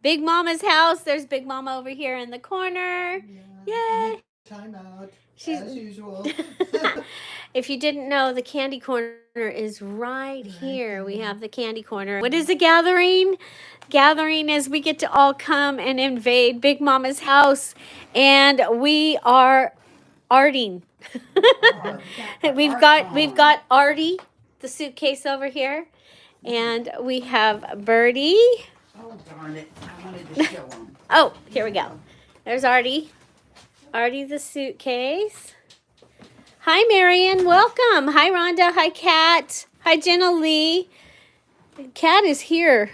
Big Mama's house. There's Big Mama over here in the corner. Yeah, Yay! time out, She's as usual. If you didn't know, the candy corner is right here. We there. have the candy corner. What is a gathering? Gathering is we get to all come and invade Big Mama's house, and we are arting. we've got Artie, the suitcase over here, and we have Birdie. Oh, darn it. I wanted to show them. Oh, here we go. There's Artie. Artie the suitcase. Hi, Marion. Welcome. Hi, Rhonda. Hi, Kat. Hi, Jenna Lee. Kat is here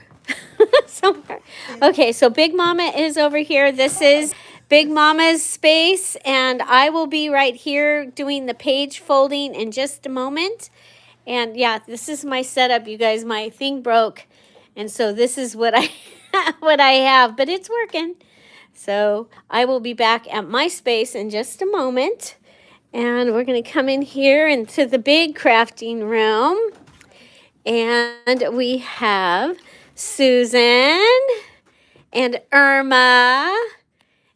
somewhere. Okay, so Big Mama is over here. This is Big Mama's space, and I will be right here doing the page folding in just a moment. And yeah, this is my setup, you guys. My thing broke, and so this is what I what I have, but it's working. So I will be back at my space in just a moment. And we're going to come in here into the big crafting room. And we have Susan and Irma.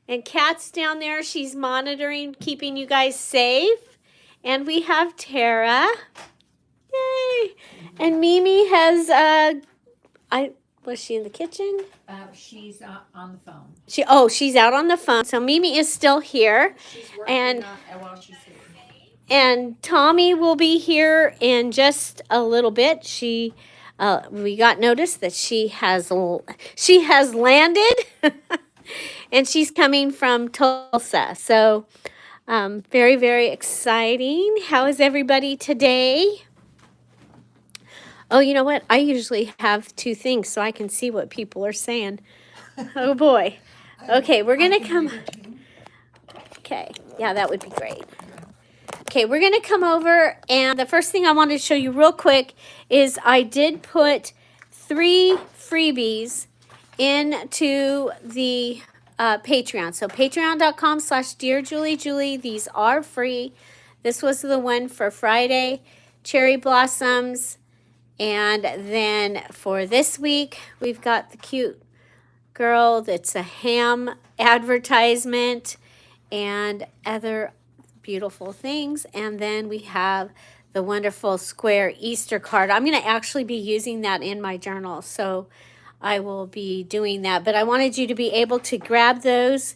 And Kat's down there. She's monitoring, keeping you guys safe. And we have Tara. Yay. And Mimi has, was she in the kitchen? She's on the phone. She's out on the phone. So Mimi is still here. She's working while she's here. And Tommy will be here in just a little bit. We got notice that she has landed, and she's coming from Tulsa. So, very, very exciting. How is everybody today? Oh, you know what? I usually have two things so I can see what people are saying. Oh boy. Okay, we're gonna come. Okay, yeah, that would be great. Okay, we're going to come over, and the first thing I wanted to show you real quick is I did put 3 freebies into the Patreon. So patreon.com/DearJulieJulie. These are free. This was the one for Friday, cherry blossoms. And then for this week, we've got the cute girl that's a ham advertisement and other beautiful things. And then we have the wonderful square Easter card. I'm going to actually be using that in my journal, so I will be doing that. But I wanted you to be able to grab those.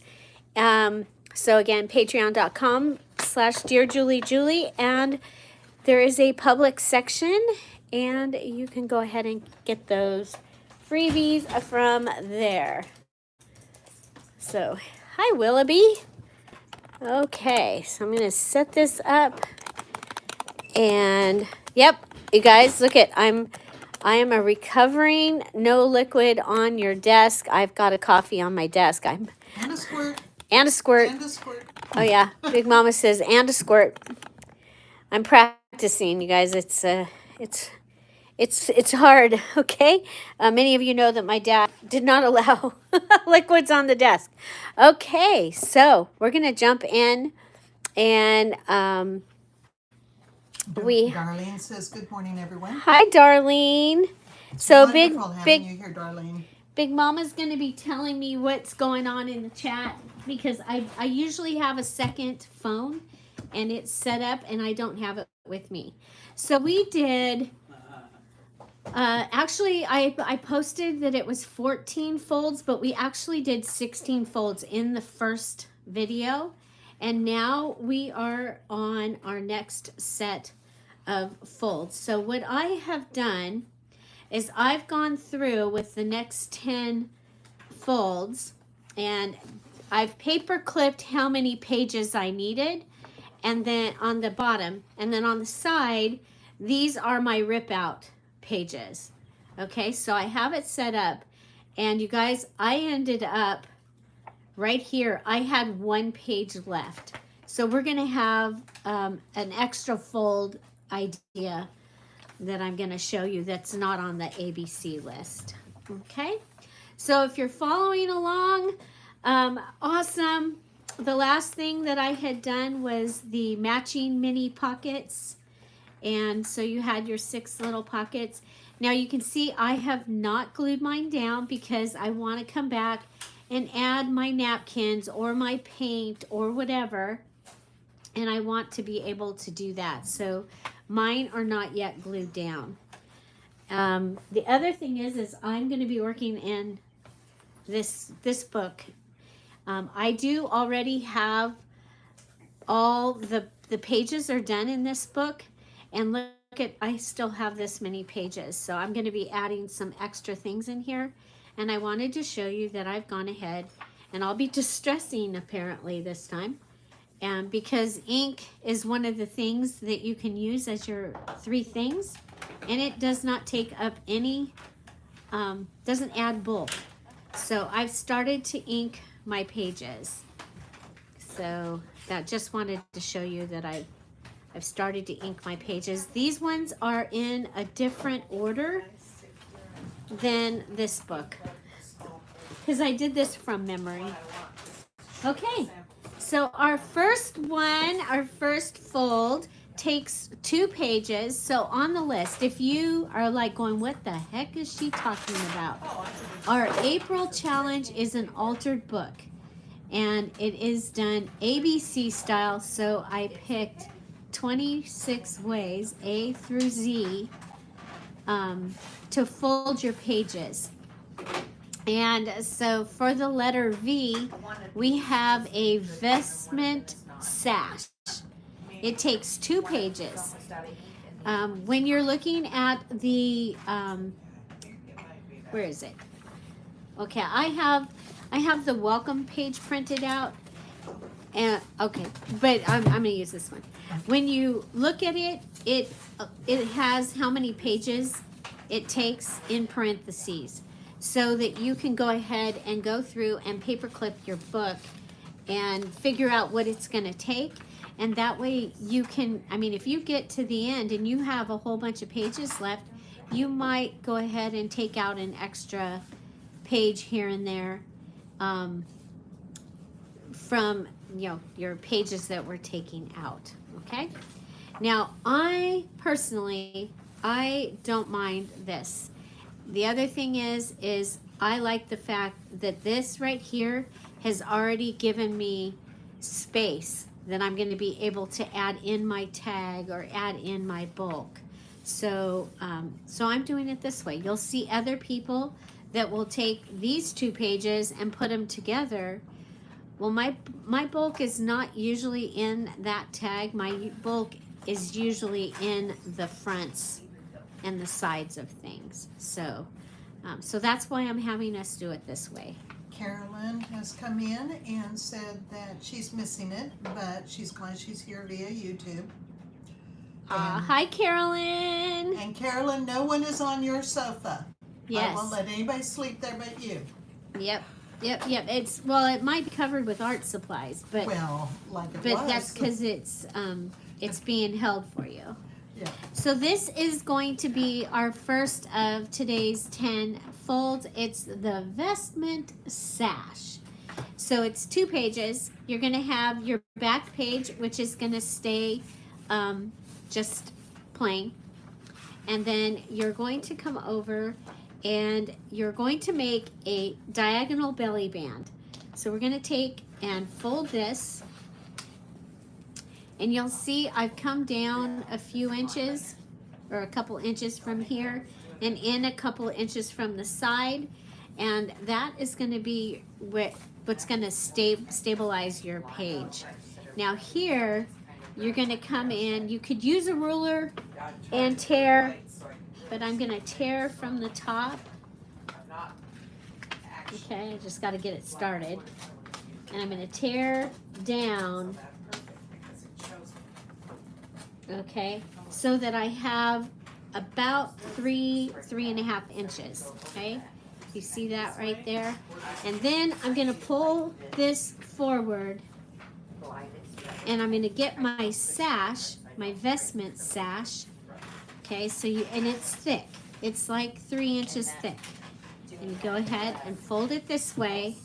So again, patreon.com/DearJulieJulie, and there is a public section, and you can go ahead and get those freebies from there. So, hi Willoughby. Okay, so I'm going to set this up, and yep, you guys, look at, I am a recovering no liquid on your desk. I've got a coffee on my desk. And a squirt. And a squirt. And a squirt. Oh yeah, Big Mama says and a squirt. I'm practicing, you guys. It's hard, okay? Many of you know that my dad did not allow liquids on the desk. Okay, so we're going to jump in, and Darlene says, good morning, everyone. Hi, Darlene. It's so wonderful having you here, Darlene. Big Mama's going to be telling me what's going on in the chat, because I usually have a second phone, and it's set up, and I don't have it with me. So we did... actually, I posted that it was 14 folds, but we actually did 16 folds in the first video. And now we are on our next set of folds. So what I have done is I've gone through with the next 10 folds, and I've paper clipped how many pages I needed, and then on the bottom, and then on the side, these are my rip out pages. Okay, so I have it set up, and you guys, I ended up right here. I had 1 page left, so we're gonna have an extra fold idea that I'm gonna show you that's not on the ABC list. Okay, so if you're following along, awesome. The last thing that I had done was the matching mini pockets. And so you had your 6 little pockets. Now you can see I have not glued mine down because I want to come back and add my napkins or my paint or whatever. And I want to be able to do that. So mine are not yet glued down. The other thing is I'm going to be working in this book. I do already have all the pages are done in this book, and look at, I still have this many pages. So I'm going to be adding some extra things in here, and I wanted to show you that I've gone ahead, and I'll be distressing apparently this time. And because ink is one of the things that you can use as your 3 things, and it does not take up any, doesn't add bulk. So I've started to ink my pages. So that just wanted to show you that I've started to ink my pages. These ones are in a different order than this book, because I did this from memory. Okay. So our first one, our first fold takes 2 pages. So on the list, if you are like going, what the heck is she talking about? Our April challenge is an altered book, and it is done ABC style. So I picked 26 ways, A through Z, to fold your pages. And so for the letter V, we have a Vestment sash. It takes 2 pages. When you're looking at the, where is it? Okay, I have the welcome page printed out. And okay, but I'm gonna use this one. When you look at it, it has how many pages it takes in parentheses, so that you can go ahead and go through and paperclip your book and figure out what it's going to take. And that way you can, I mean, if you get to the end and you have a whole bunch of pages left, you might go ahead and take out an extra page here and there from, you know, your pages that we're taking out. Okay. Now, I personally, I don't mind this. The other thing is I like the fact that this right here has already given me space that I'm going to be able to add in my tag or add in my bulk. So, so I'm doing it this way. You'll see other people that will take these 2 pages and put them together. Well, my bulk is not usually in that tag. My bulk is usually in the fronts and the sides of things. So, so that's why I'm having us do it this way. Carolyn has come in and said that she's missing it, but she's glad she's here via YouTube. Hi, Carolyn. And Carolyn, no one is on your sofa. Yes. I won't let anybody sleep there but you. Yep. It's, well, it might be covered with art supplies, but well, like it but was. that's because it's being held for you. Yeah. So this is going to be our first of today's 10 folds. It's the Vestment sash. So it's 2 pages. You're going to have your back page, which is going to stay just plain. And then you're going to come over and you're going to make a diagonal belly band. So we're going to take and fold this. And you'll see I've come down a few inches or a couple inches from here and in a couple inches from the side. And that is going to be what's going to stabilize your page. Now here, you're going to come in. You could use a ruler and tear, but I'm going to tear from the top. Okay, I just got to get it started. And I'm going to tear down. Okay, so that I have about 3.5 inches. Okay, you see that right there? And then I'm going to pull this forward, and I'm going to get my sash, my Vestment sash. Okay, so and it's thick. It's like 3 inches thick. And you go ahead and fold it this way.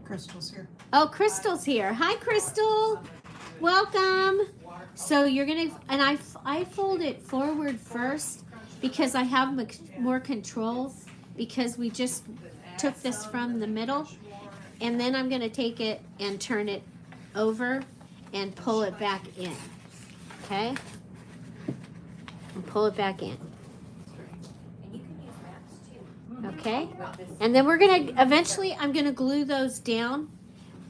Crystal's here. Oh, Crystal's here. Hi, Crystal. Welcome. So you're gonna, and I fold it forward first because I have more control because we just took this from the middle, and then I'm gonna take it and turn it over and pull it back in, okay? And pull it back in. Okay, and then we're gonna, eventually I'm gonna glue those down,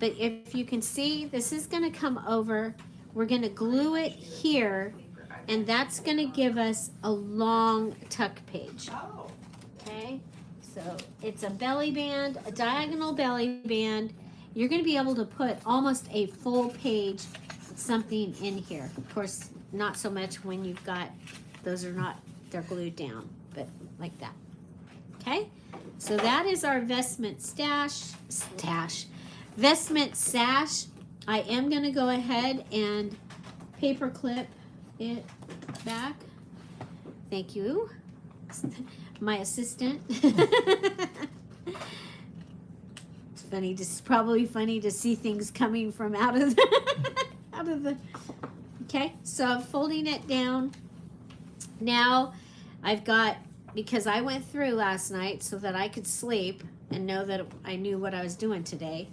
but if you can see, this is gonna come over, we're gonna glue it here, and that's gonna give us a long tuck page. Okay, so it's a belly band, a diagonal belly band. You're gonna be able to put almost a full page something in here. Of course, not so much when you've got, those are not, they're glued down, but like that. Okay, so that is our Vestment Vestment sash. I am going to go ahead and paper clip it back. Thank you, my assistant. It's funny, just probably funny to see things coming from out of the, okay, so I'm folding it down. Now I've got, because I went through last night so that I could sleep and know that I knew what I was doing today,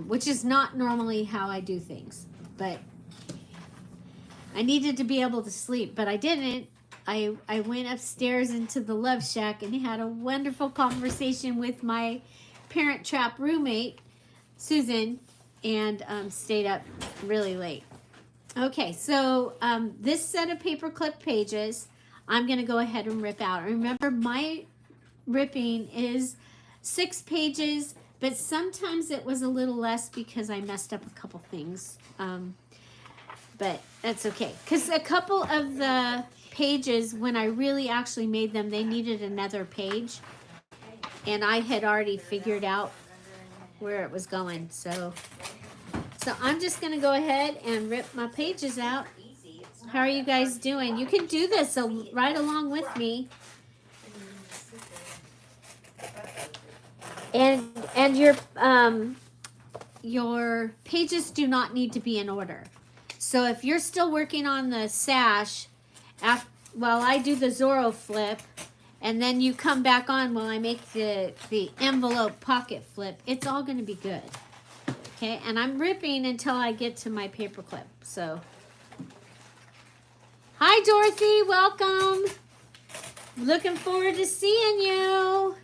which is not normally how I do things, but I needed to be able to sleep, but I didn't. I went upstairs into the Love Shack and had a wonderful conversation with my Parent Trap roommate, Susan, and stayed up really late. Okay, so this set of paper clip pages, I'm going to go ahead and rip out. Remember, my ripping is 6 pages, but sometimes it was a little less because I messed up a couple things. But that's okay, because a couple of the pages, when I really actually made them, they needed another page, and I had already figured out where it was going. So I'm just going to go ahead and rip my pages out. How are you guys doing? You can do this right along with me. And your pages do not need to be in order. So if you're still working on the sash, while I do the Zoro flip, and then you come back on while I make the envelope pocket flip, it's all going to be good. Okay, and I'm ripping until I get to my paper clip. So, hi Dorothy, welcome. Looking forward to seeing you.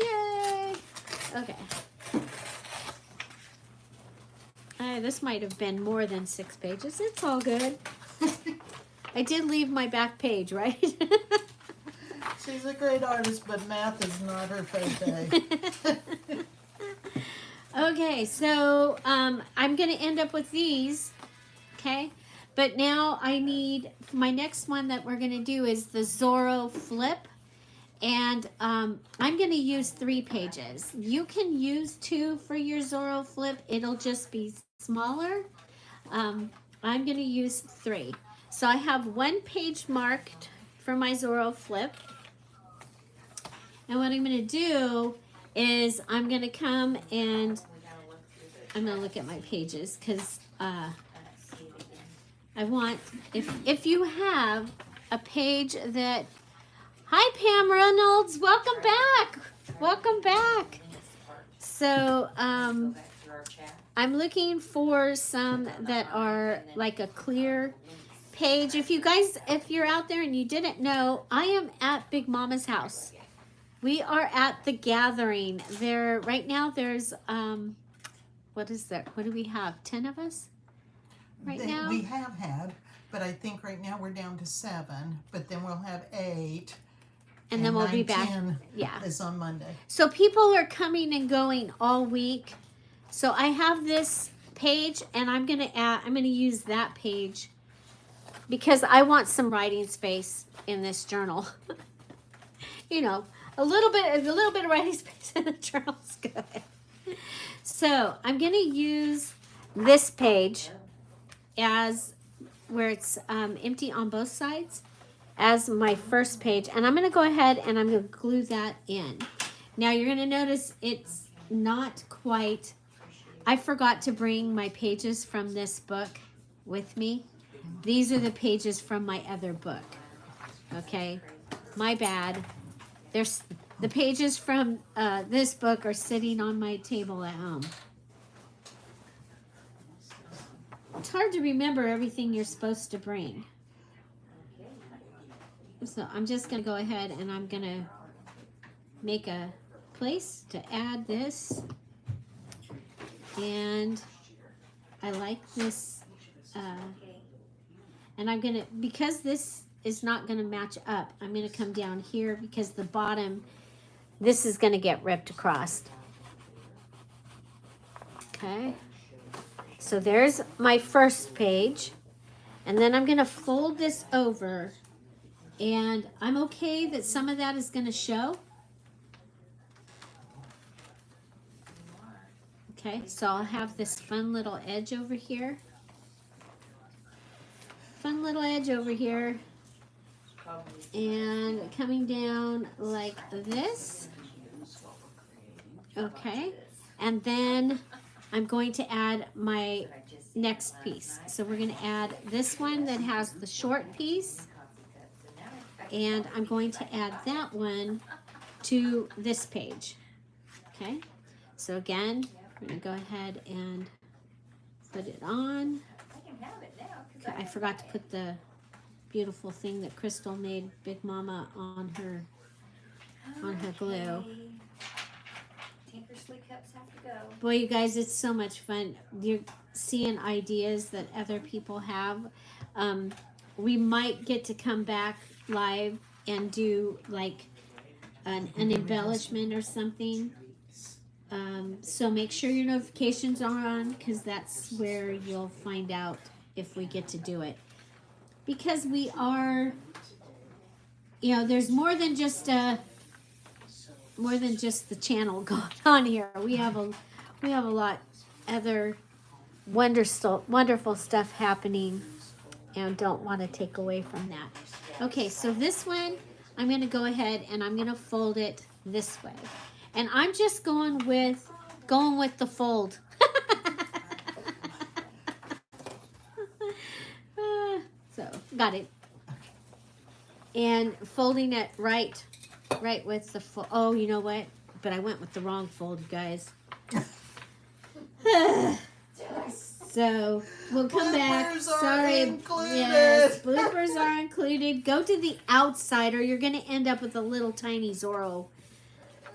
Yay. Okay. This might have been more than 6 pages. It's all good. I did leave my back page, right? She's a great artist, but math is not her forte. Okay, so I'm going to end up with these, okay? But now I need, my next one that we're going to do is the Zoro flip. And I'm going to use 3 pages. You can use 2 for your Zoro flip. It'll just be smaller. I'm going to use 3. So I have 1 page marked for my Zoro flip. And what I'm going to do is I'm going to come and I'm going to look at my pages because I want, if you have a page that, hi Pam Reynolds, welcome back. Welcome back. So I'm looking for some that are like a clear page. If you guys, if you're out there and you didn't know, I am at Big Mama's house. We are at the gathering. There right now there's what is that? What do we have? 10 of us right now? We have had, but I think right now we're down to 7, but then we'll have 8. And then we'll be back. 10 yeah. is on Monday. So people are coming and going all week. So I have this page and I'm gonna use that page because I want some writing space in this journal. You know, a little bit of writing space in the journal is good. So I'm gonna use this page as where it's empty on both sides as my first page, and I'm going to go ahead and I'm going to glue that in. Now you're going to notice it's not quite I forgot to bring my pages from this book with me. These are the pages from my other book. Okay, my bad. There's the pages from this book are sitting on my table at home. It's hard to remember everything you're supposed to bring. So I'm just going to go ahead and I'm going to make a place to add this. And I like this. And I'm going to, because this is not going to match up, I'm going to come down here because the bottom, this is going to get ripped across. Okay. So there's my first page. And then I'm going to fold this over. And I'm okay that some of that is going to show. Okay, so I'll have this fun little edge over here. Fun little edge over here. And coming down like this. Okay, and then I'm going to add my next piece. So we're going to add this one that has the short piece. And I'm going to add that one to this page. Okay, so again, we're going to go ahead and put it on. Okay, I forgot to put the beautiful thing that Crystal made Big Mama on her glue. Boy, you guys, it's so much fun. You're seeing ideas that other people have. We might get to come back live and do like an embellishment or something. So make sure your notifications are on, because that's where you'll find out if we get to do it. Because we are, you know, there's more than just the channel going on here. We have a lot other wonderful stuff happening, and don't want to take away from that. Okay, so this one, I'm going to go ahead and I'm going to fold it this way. And I'm just going with the fold. So, got it. And folding it right with the fold. Oh, you know what? But I went with the wrong fold, you guys. So we'll come back. Sorry. Yes, bloopers are included. Go to the outside or you're going to end up with a little tiny Zoro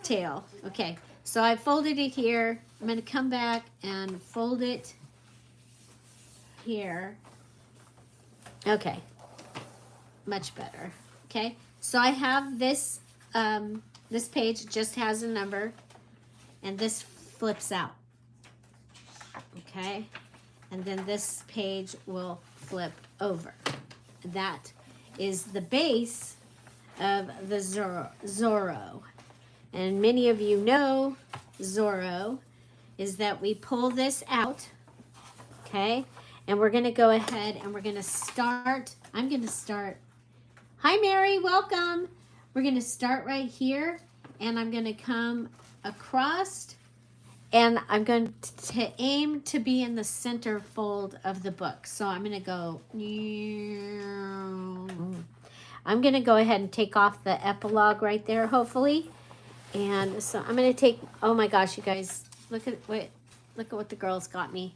tail. Okay, so I folded it here. I'm going to come back and fold it here. Okay, much better. Okay, so I have this, this page just has a number, and this flips out. Okay, and then this page will flip over. That is the base of the Zoro. And many of you know Zoro is that we pull this out, okay? And we're going to go ahead and we're going to start. I'm going to start. Hi, Mary. Welcome. We're going to start right here, and I'm going to come across, and I'm going to aim to be in the center fold of the book. So I'm going to go. I'm going to go ahead and take off the epilogue right there, hopefully. And so I'm going to take, oh my gosh, you guys, look at what the girls got me.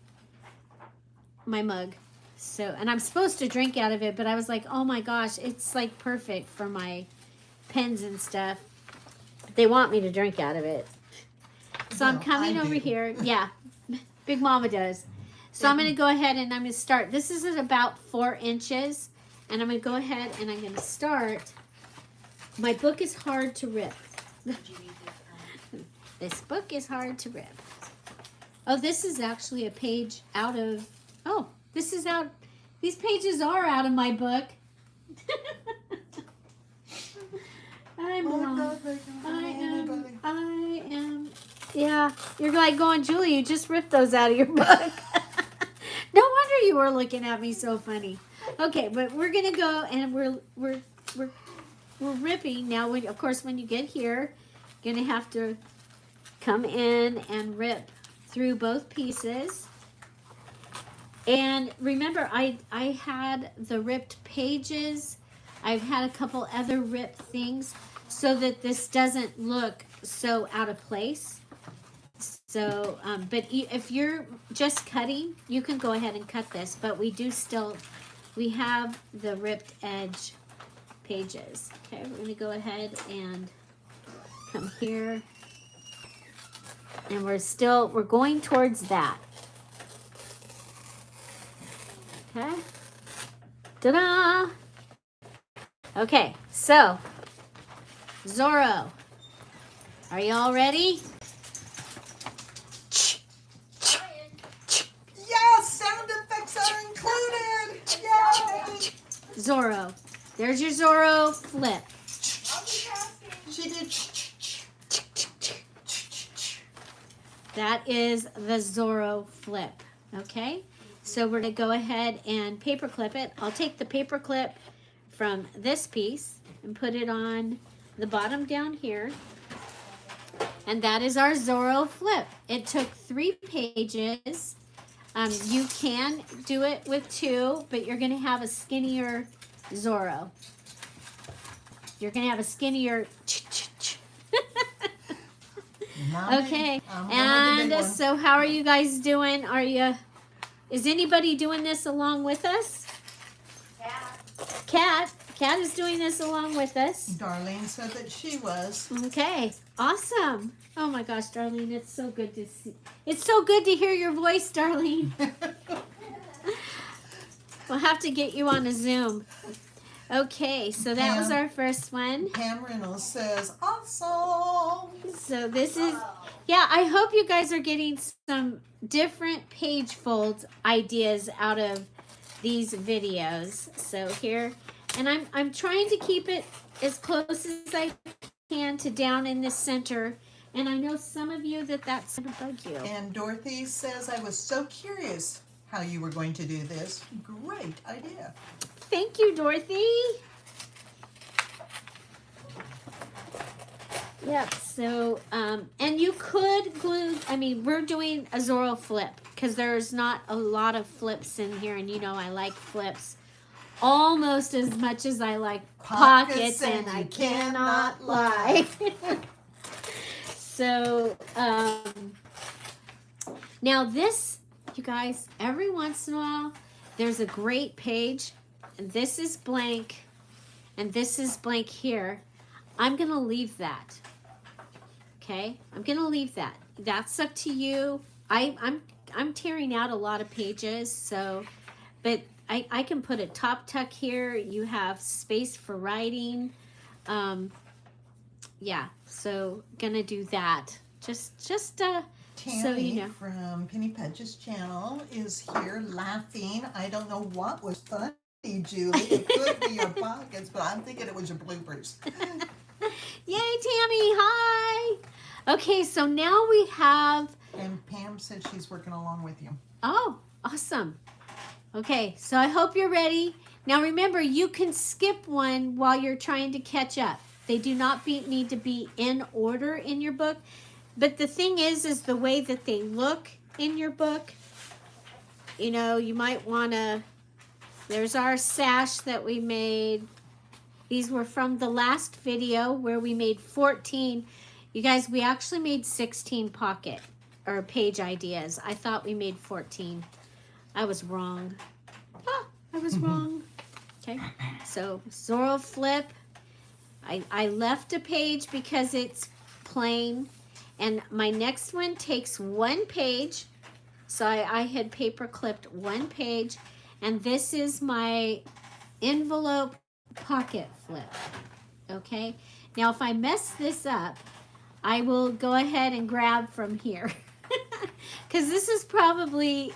My mug. So, and I'm supposed to drink out of it, but I was like, oh my gosh, it's like perfect for my pens and stuff. They want me to drink out of it. So I'm coming over here. Yeah, Big Mama does. So I'm going to go ahead and I'm going to start. This is at about 4 inches. And I'm going to go ahead and I'm going to start. My book is hard to rip. This book is hard to rip. Oh, this is actually a page out of, oh, this is out, these pages are out of my book. I am, yeah, you're like going, Julie, you just ripped those out of your book. No wonder you were looking at me so funny. Okay, but we're going to go and we're ripping. Now, when, of course, when you get here, you're going to have to come in and rip through both pieces. And remember, I had the ripped pages. I've had a couple other ripped things so that this doesn't look so out of place. So, but if you're just cutting, you can go ahead and cut this, but we have the ripped edge pages. Okay, we're gonna go ahead and come here. And we're going towards that. Okay. Ta-da! Okay, so Zoro, are you all ready? Yes, sound effects are included. Yay! Zoro. There's your Zoro flip. She did. That is the Zoro flip. Okay? So we're going to go ahead and paper clip it. I'll take the paper clip from this piece and put it on the bottom down here. And that is our Zoro flip. It took 3 pages. You can do it with 2, but you're going to have a skinnier Zoro. You're going to have a skinnier Okay, and so how are you guys doing? Is anybody doing this along with us? Cat is doing this along with us. Darlene said that she was. Okay, awesome. Oh my gosh, Darlene, it's so good to see. It's so good to hear your voice, Darlene. We'll have to get you on a Zoom. Okay, so that was our first one. Pam Reynolds says, awesome. So this is, yeah, I hope you guys are getting some different page fold ideas out of these videos. So here, and I'm trying to keep it as close as I can to down in the center. And I know some of you that's going to bug you. And Dorothy says, I was so curious how you were going to do this. Great idea. Thank you, Dorothy. Yep, so, and you could glue, we're doing a Zoro flip because there's not a lot of flips in here, and you know I like flips almost as much as I like pockets and I cannot lie. So, now this, you guys, every once in a while, there's a great page, and this is blank, and this is blank here. I'm going to leave that. Okay? I'm going to leave that. That's up to you. I'm tearing out a lot of pages, so, but I can put a top tuck here. You have space for writing. Yeah, so gonna do that. Just Tammy so you know. From Penny Pudge's channel is here laughing. I don't know what was funny, Julie. It could be your pockets, but I'm thinking it was your bloopers. Yay, Tammy! Hi. Okay, so now we have. And Pam said she's working along with you. Oh, awesome. Okay, so I hope you're ready. Now remember, you can skip one while you're trying to catch up. They do not need to be in order in your book. But the thing is the way that they look in your book, you know, you might want to, there's our sash that we made. These were from the last video where we made 14. You guys, we actually made 16 pocket or page ideas. I thought we made 14. I was wrong. I was wrong. Okay, so Zoro flip. I left a page because it's plain, and my next one takes 1 page. So I had paper clipped 1 page, and this is my envelope pocket flip. Okay, now if I mess this up, I will go ahead and grab from here because this is probably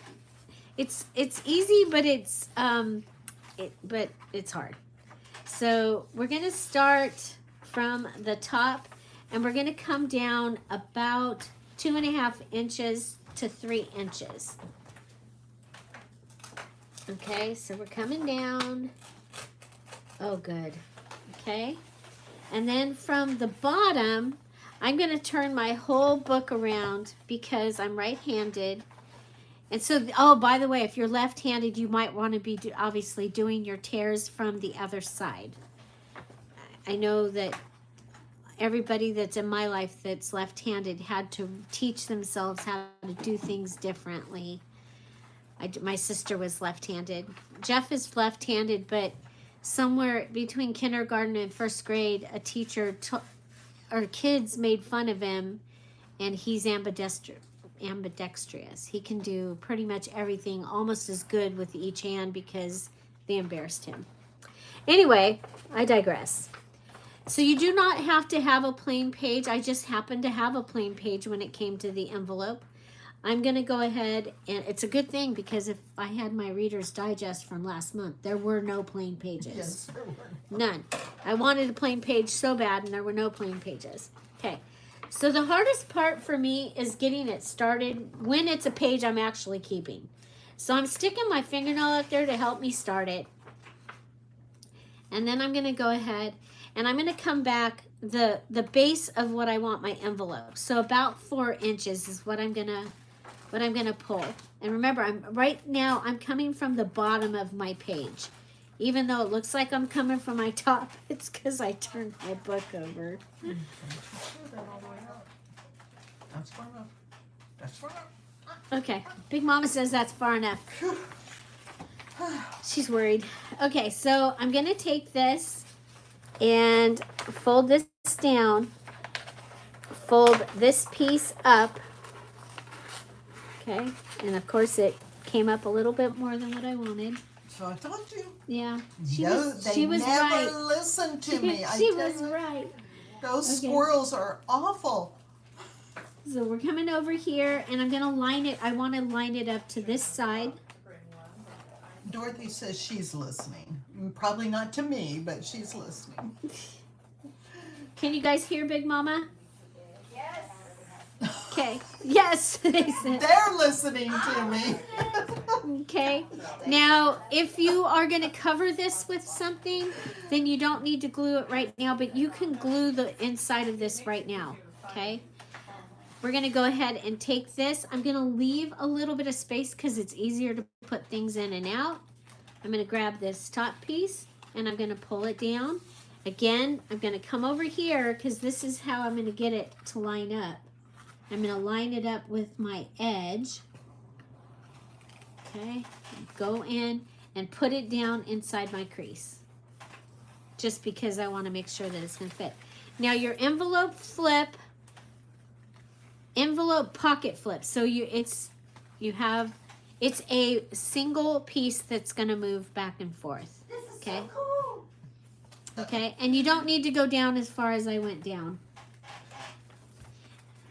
it's easy, but it's hard. So we're going to start from the top, and we're going to come down about 2.5 inches to 3 inches. Okay, so we're coming down. Oh, good. Okay. And then from the bottom, I'm going to turn my whole book around because I'm right-handed. And so, oh, by the way, if you're left-handed, you might want to be obviously doing your tears from the other side. I know that everybody that's in my life that's left-handed had to teach themselves how to do things differently. My sister was left-handed. Jeff is left-handed, but somewhere between kindergarten and first grade, a teacher or kids made fun of him, and he's ambidextrous. He can do pretty much everything almost as good with each hand because they embarrassed him. Anyway, I digress. So you do not have to have a plain page. I just happened to have a plain page when it came to the envelope. I'm going to go ahead, and it's a good thing because if I had my Reader's Digest from last month, there were no plain pages. Yes, there were. None. I wanted a plain page so bad, and there were no plain pages. Okay. So the hardest part for me is getting it started when it's a page I'm actually keeping. So I'm sticking my fingernail up there to help me start it. And then I'm going to go ahead, and I'm going to come back the base of what I want my envelope. So about 4 inches is what I'm going to pull. And remember, I'm coming from the bottom of my page. Even though it looks like I'm coming from my top, it's because I turned my book over. That's far enough. That's far enough. Okay, Big Mama says that's far enough. She's worried. Okay, so I'm going to take this and fold this down. Fold this piece up. Okay, and of course it came up a little bit more than what I wanted. So I told you. Yeah, They was never right. listen to me. She was right. Those Okay. squirrels are awful. So we're coming over here, and I'm going to line it. I want to line it up to this side. Dorothy says she's listening. Probably not to me, but she's listening. Can you guys hear Big Mama? Yes. Okay. Yes, they said. They're listening to me. Okay. Now, if you are going to cover this with something, then you don't need to glue it right now, but you can glue the inside of this right now. Okay. We're going to go ahead and take this. I'm going to leave a little bit of space because it's easier to put things in and out. I'm going to grab this top piece and I'm going to pull it down. Again, I'm going to come over here because this is how I'm going to get it to line up. I'm going to line it up with my edge. Okay. Go in and put it down inside my crease. Just because I want to make sure that it's going to fit. Now your envelope pocket flip. So it's a single piece that's going to move back and forth. Okay. So cool. Okay, and you don't need to go down as far as I went down.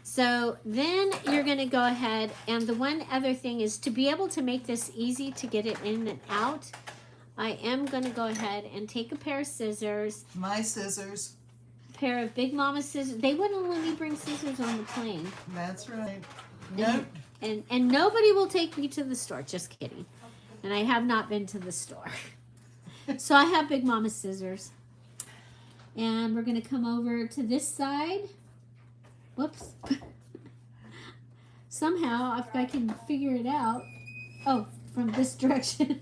So then you're going to go ahead, and the one other thing is to be able to make this easy to get it in and out. I am going to go ahead and take a pair of scissors. My scissors. Pair of Big Mama scissors. They wouldn't let me bring scissors on the plane. That's right. Nope. And nobody will take me to the store. Just kidding. And I have not been to the store. So I have Big Mama scissors. And we're going to come over to this side. Whoops. Somehow, if I can figure it out. Oh, from this direction.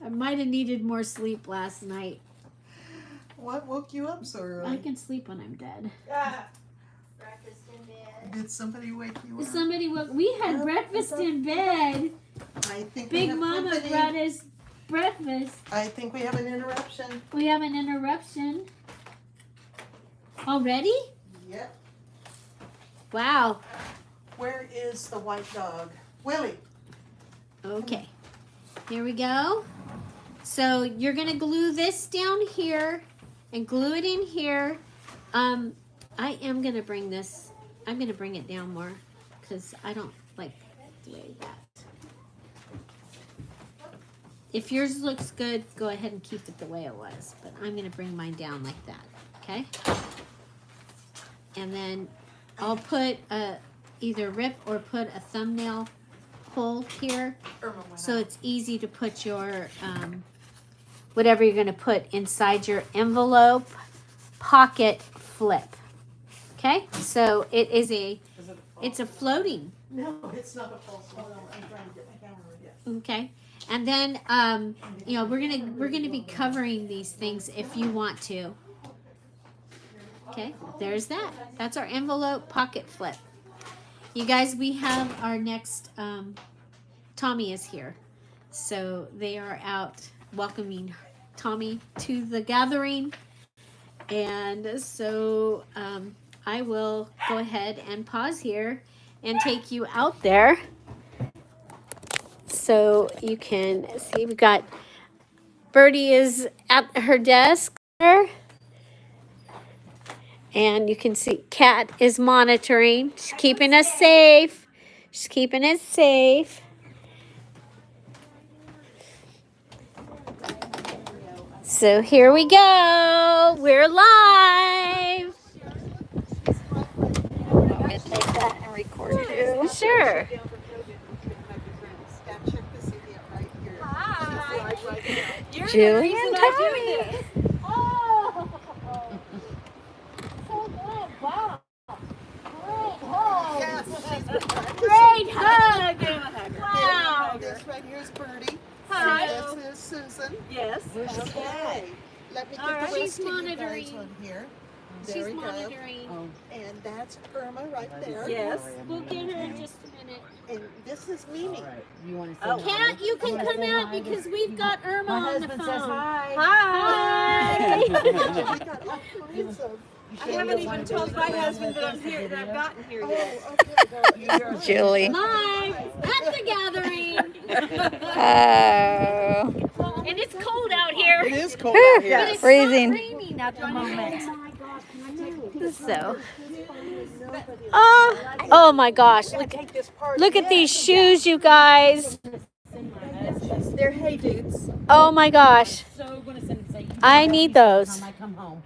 I might have needed more sleep last night. What woke you up so early? I can sleep when I'm dead. Breakfast in bed. Did somebody wake you up? Somebody woke. We had breakfast in bed. I think Big Mama brought us breakfast. I think we have an interruption. We have an interruption. Already? Yep. Wow. Where is the white dog? Willie. Okay. Here we go. So you're going to glue this down here and glue it in here. I am going to bring this. I'm going to bring it down more because I don't like the way that. If yours looks good, go ahead and keep it the way it was. But I'm going to bring mine down like that. Okay? And then I'll put either rip or put a thumbnail hole here. So it's easy to put your, whatever you're going to put inside your envelope. pocket flip. Okay, so it's a floating. No, it's not a false one. I'm trying to get my camera ready. Okay, and then we're gonna be covering these things if you want to. Okay, there's that. That's our envelope pocket flip. You guys, we have our next. Tommy is here, so they are out welcoming Tommy to the gathering, and so I will go ahead and pause here and take you out there so you can see. We got Birdie is at her desk there, and you can see Kat is monitoring. She's keeping us safe. She's keeping us safe. So here we go. We're live. I'm gonna take that and record you. Sure. Check the CD right here. Hi. You're Julie the reason and I'm Tommy. doing this. Oh. So good. Wow. Yes, she's been practicing. Great hug. Give him a hug. Wow. This right here is Birdie. Hi. And this is Susan. Yes. Okay. Let me All get right. the rest She's of you guys monitoring. on here. She's There we go. monitoring. And that's Irma right there. Yes. We'll get her in just a minute. And this is Mimi. You want to Oh. Kat, you can come out because we've got Irma on the phone. Hi. Hi. We got all kinds of. I haven't even told my husband that I'm here, that I've gotten here yet. Oh, okay. Well, Julie. Live at the gathering. Oh. And it's cold out here. It is cold out here. But it's Freezing. not raining at the moment. So. Oh my gosh. Look at these shoes, you guys. They're hey dudes. Oh my gosh. So gonna send and say, I need those. I come home.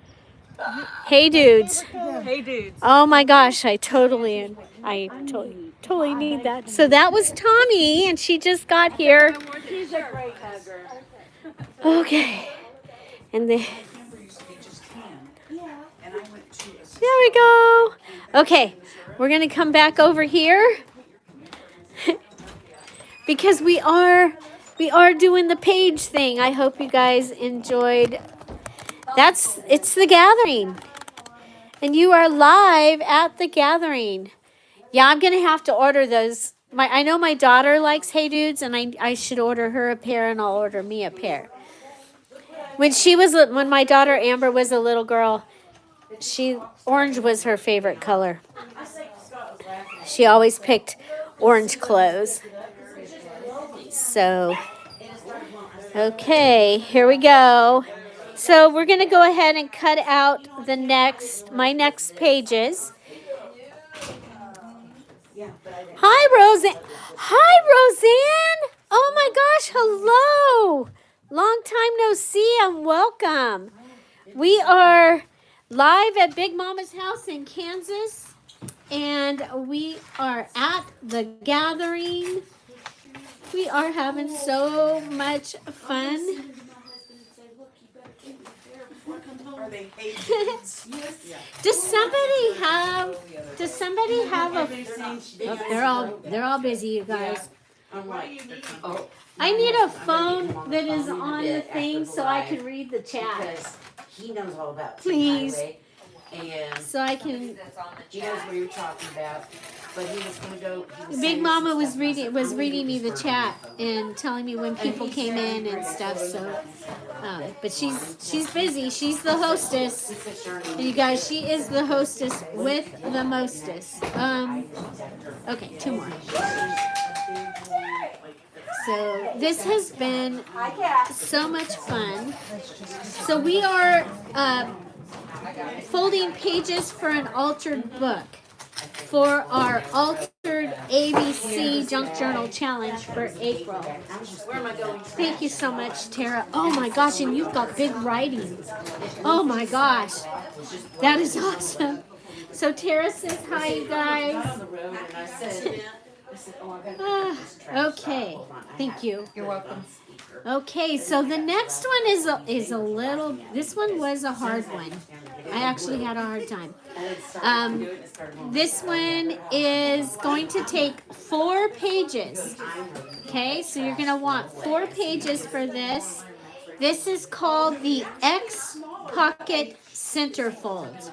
Hey dudes. Hey dudes. Oh my gosh, I totally need that. So that was Tommy, and she just got here. She's a great hugger. Okay. And then there we go. Okay, we're gonna come back over here because we are doing the page thing. I hope you guys enjoyed. It's the gathering, and you are live at the gathering. Yeah, I'm gonna have to order those. I know my daughter likes Hey Dudes, and I should order her a pair, and I'll order me a pair. When my daughter Amber was a little girl, orange was her favorite color. She always picked orange clothes. So, okay, here we go. So we're gonna go ahead and cut out my next pages. Hi, Roseanne. Hi, Roseanne. Oh my gosh, hello. Long time no see, and welcome. We are live at Big Mama's house in Kansas, and we are at the gathering. We are having so much fun. Does somebody have a they're all busy, you guys. I need a phone that is on the thing so I can read the chat. Because he knows all about Please. Highway, and So I can. he knows what you're talking about. But he was gonna go. he was Big saying Mama some was stuff, and I said, was "I'm reading me gonna the do chat this and telling me when people came in and stuff. So, but she's busy. She's the hostess. And you guys, she is the hostess with the mostest. Okay, two more. So this has been so much fun. So we are folding pages for an altered book for our altered ABC Junk Journal Challenge for April. Thank you so much, Tara. Oh my gosh, and you've got big writing. Oh my gosh, that is awesome. So Tara says hi, you guys. Okay, thank you. You're welcome. Okay, so the next one is a little. This one was a hard one. I actually had a hard time. This one is going to take 4 pages. Okay, so you're going to want 4 pages for this. This is called the X Pocket Centerfold.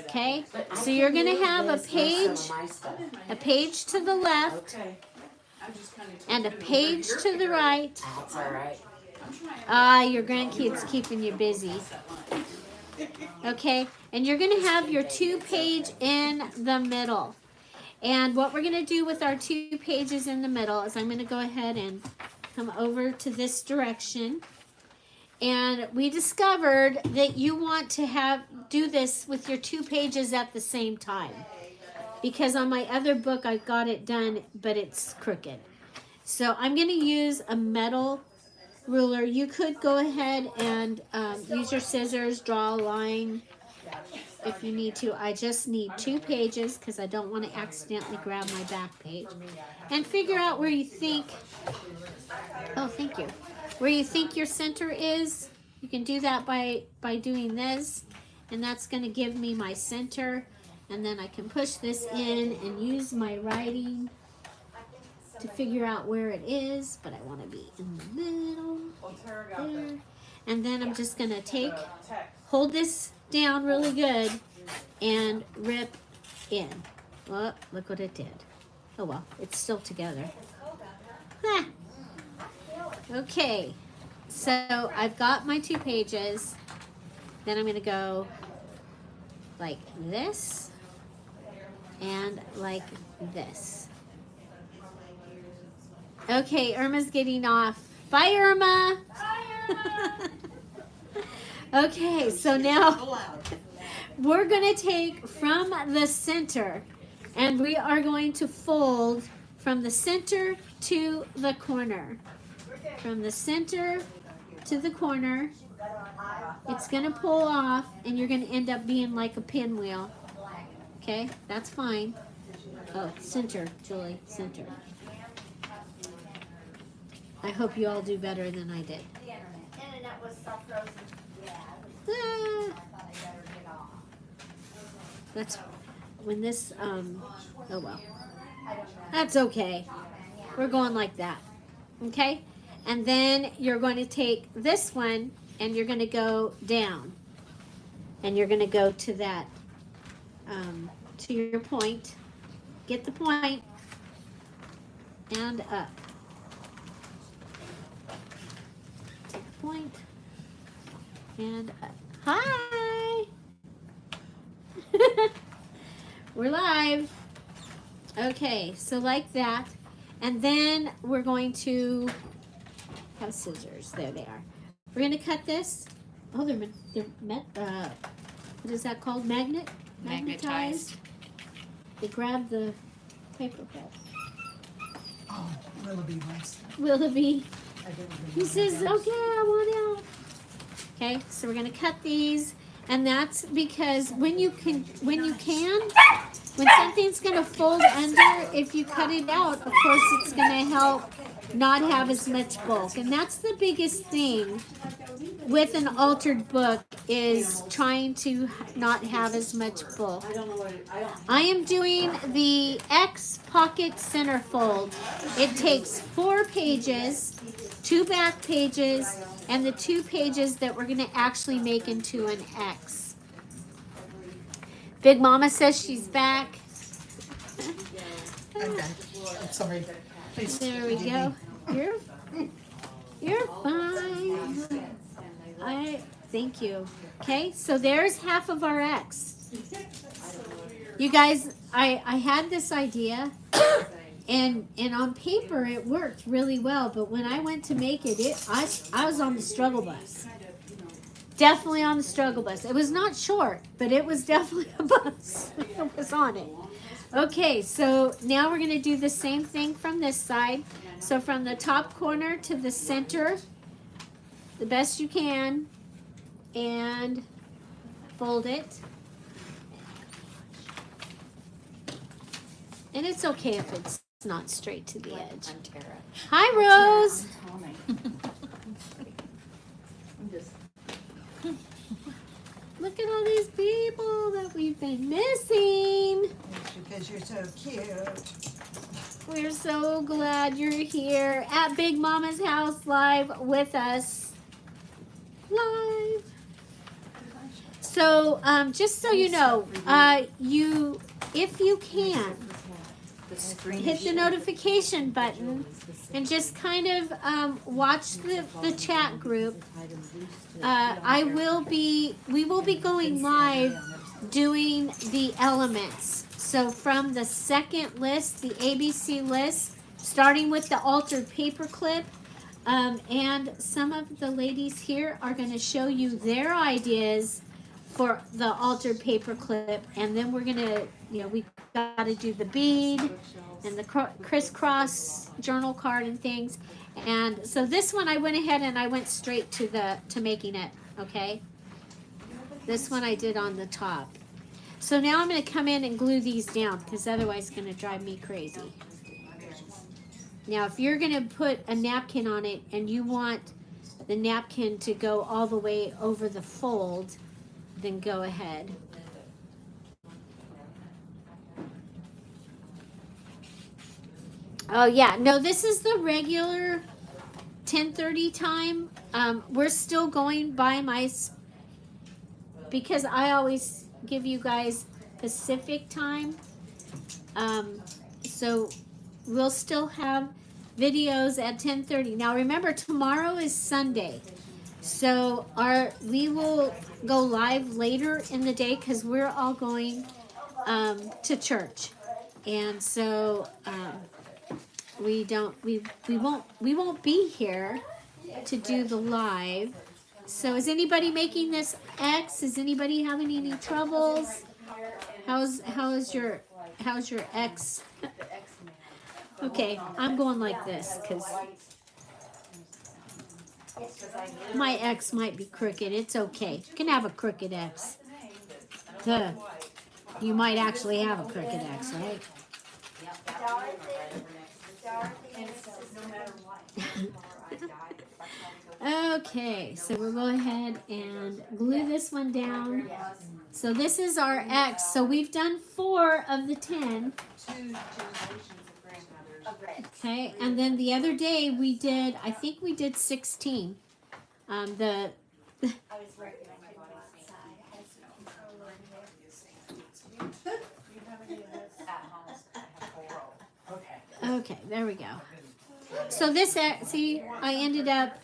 Okay, so you're going to have a page to the left, and a page to the right. That's all right. Your grandkids keeping you busy. Okay, and you're going to have your 2-page in the middle. And what we're going to do with our 2 pages in the middle is I'm going to go ahead and come over to this direction. And we discovered that you want to do this with your 2 pages at the same time. Because on my other book, I got it done, but it's crooked. So I'm going to use a metal ruler. You could go ahead and use your scissors, draw a line if you need to. I just need 2 pages because I don't want to accidentally grab my back page. And figure out where you think, thank you, where you think your center is. You can do that by doing this, and that's going to give me my center. And then I can push this in and use my writing to figure out where it is, but I want to be in the middle, there. And then I'm just going to hold this down really good and rip in. Well, look what it did. Oh well, it's still together. Ah. Okay, so I've got my 2 pages. Then I'm going to go like this and like this. Okay, Irma's getting off. Bye, Irma. Bye, Irma. Okay, so now we're going to take from the center, and we are going to fold from the center to the corner. From the center to the corner. It's going to pull off, and you're going to end up being like a pinwheel. Okay, that's fine. Oh, center, Julie, center. I hope you all do better than I did. That's when this, oh well. That's okay. We're going like that. Okay? And then you're going to take this one and you're going to go down. And you're going to go to that, to your point. Get the point. And up. Take the point. And up. Hi! We're live. Okay, so like that. And then we're going to have scissors. There they are. We're going to cut this. Oh, they're what is that called? Magnetized. They grab the paper clip. Oh, Willoughby wants. Willoughby. He says, okay, I want out. Okay, so we're going to cut these. And that's because when something's going to fold under, if you cut it out, of course it's going to help not have as much bulk. And that's the biggest thing with an altered book, is trying to not have as much bulk. I am doing the X Pocket Centerfold. It takes 4 pages, 2 back pages, and the 2 pages that we're going to actually make into an X. Big Mama says she's back. I'm done. I'm sorry. Please. There we go. You're fine. Thank you. Okay, so there's half of our X. You guys, I had this idea, and on paper it worked really well, but when I went to make it, I was on the struggle bus. Definitely on the struggle bus. It was not short, but it was definitely a bus. It was on it. Okay, so now we're going to do the same thing from this side. So from the top corner to the center, the best you can, and fold it. And it's okay if it's not straight to the edge. I'm Tara. Hi, Rose. Look at all these people that we've been missing. It's because you're so cute. We're so glad you're here at Big Mama's house live with us. Live. So, just so you know, if you can, hit the notification button and just kind of watch the chat group. We will be going live doing the elements. So from the second list, the ABC list, starting with the altered paperclip, and some of the ladies here are going to show you their ideas for the altered paperclip, and then we're going to, we got to do the bead and the crisscross journal card and things. And so this one I went ahead and I went straight to making it, okay? This one I did on the top. So now I'm going to come in and glue these down because otherwise it's going to drive me crazy. Now if you're going to put a napkin on it and you want the napkin to go all the way over the fold, then go ahead. Oh yeah, no, this is the regular 10:30 time. We're still going by because I always give you guys Pacific time. So we'll still have videos at 10:30. Now remember, tomorrow is Sunday. So we will go live later in the day because we're all going to church. And so we won't be here to do the live. So is anybody making this X? Is anybody having any troubles? How's your X? Okay, I'm going like this because my X might be crooked. It's okay. You can have a crooked X. You might actually have a crooked X, right? Okay, so we'll go ahead and glue this one down. So this is our X. So we've done 4 of the 10. Okay, and then the other day I think we did 16. Okay, there we go. So this, see, I ended up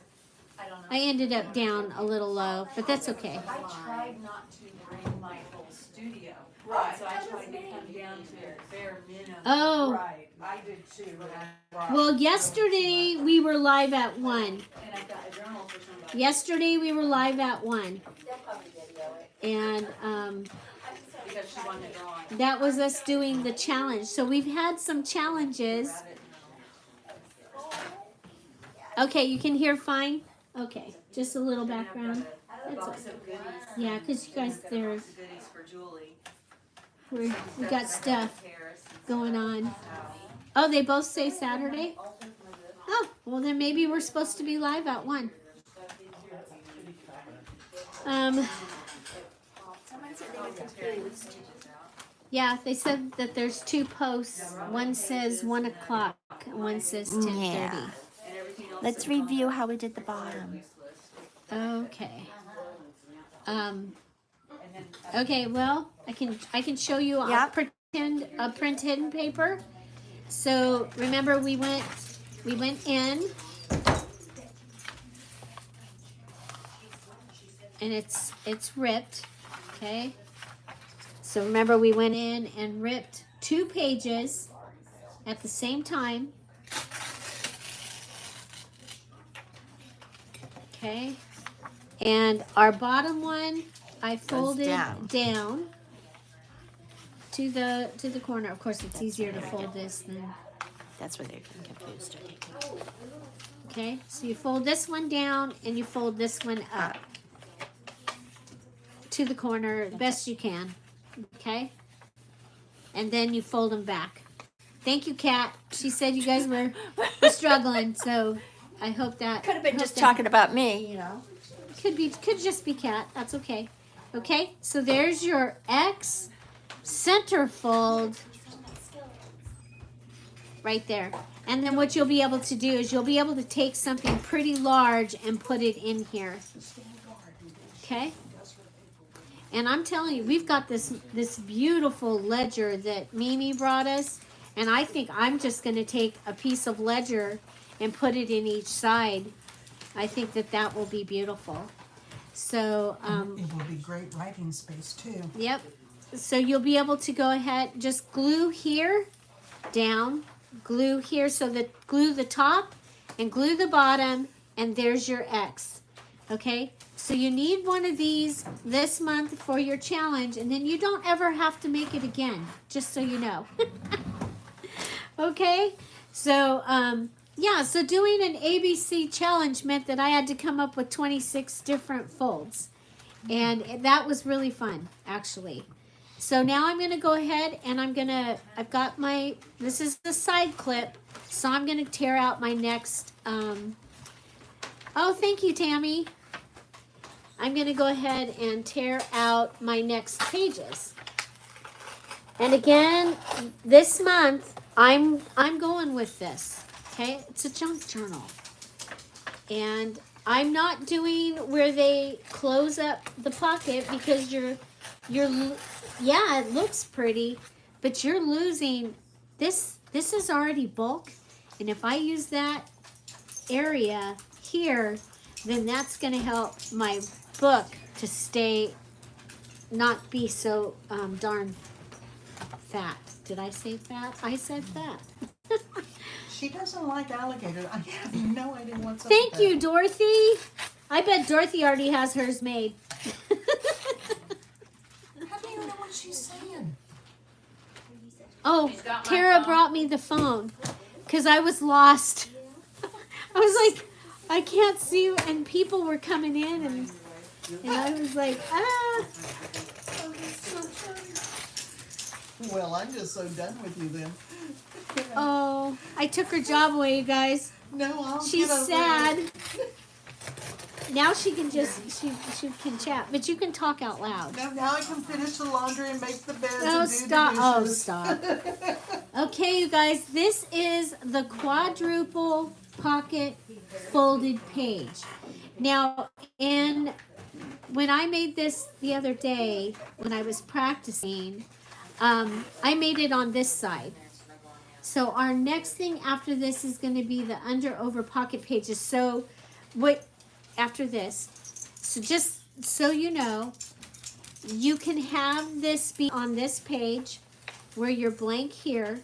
down a little low, but that's okay. I tried not to bring my whole studio. Right. So I tried to come down to bare minimum. Oh. Right, I did too. Well, yesterday we were live at 1. And I got a journal for somebody. Yesterday we were live at 1. And Because she wanted to draw. that was us doing the challenge. So we've had some challenges. Okay, you can hear fine? Okay, just a little background. That's okay. Yeah, because you guys, Goodies for Julie. we got stuff going on. Oh, they both say Saturday? Oh, well then maybe we're supposed to be live at 1. Yeah, they said that there's 2 posts. One says 1 o'clock and one says 10:30. Yeah. Let's review how we did the bottom. Okay. Okay, well, I can show you Yep. a print hidden paper. So remember we went in and it's ripped, okay? So remember we went in and ripped 2 pages at the same time. Okay, and our bottom one I folded down to the corner. Of course, it's easier to fold this than. That's where they're getting confused. Okay, so you fold this one down and you fold this one up to the corner best you can. Okay, and then you fold them back. Thank you, Kat. She said you guys were struggling, so. I hope that Could have been just talking about me, Could just be Kat. That's okay. Okay, so there's your X center fold right there. And then what you'll be able to do is you'll be able to take something pretty large and put it in here. Okay? And I'm telling you, we've got this beautiful ledger that Mimi brought us. And I think I'm just going to take a piece of ledger and put it in each side. I think that will be beautiful. So, it will be great writing space too. Yep. So you'll be able to go ahead, just glue here, down, glue here, so that glue the top and glue the bottom, and there's your X. Okay? So you need one of these this month for your challenge, and then you don't ever have to make it again, just so you know. Okay? So, yeah, so doing an ABC challenge meant that I had to come up with 26 different folds. And that was really fun, actually. So now I'm going to go ahead and I've got this is the side clip. So I'm going to tear out my next, oh, thank you, Tammy. I'm going to go ahead and tear out my next pages. And again, this month, I'm going with this. Okay, it's a junk journal. And I'm not doing where they close up the pocket because yeah, it looks pretty, but you're losing this is already bulk. And if I use that area here, then that's going to help my book to not be so darn fat. Did I say fat? I said fat. She doesn't like alligator. I have no idea what's up Thank with you, Dorothy. I bet Dorothy already has hers made. that. How do you know what she's saying? Oh, Tara brought me the phone because I was lost. I was like, I can't see you, and people were coming in, and I was like, ah. Well, I'm just so done with you then. Oh, I took her job away, you guys. No, She's get over sad. it. Now she can she can chat, but you can talk out loud. Now I can finish the laundry and make the beds Oh, and do stop. the Oh, dishes. stop. Okay, you guys, this is the quadruple pocket folded page. Now, when I made this the other day, when I was practicing, I made it on this side. So our next thing after this is going to be the under over pocket pages. So after this, so just so you know, you can have this be on this page where you're blank here,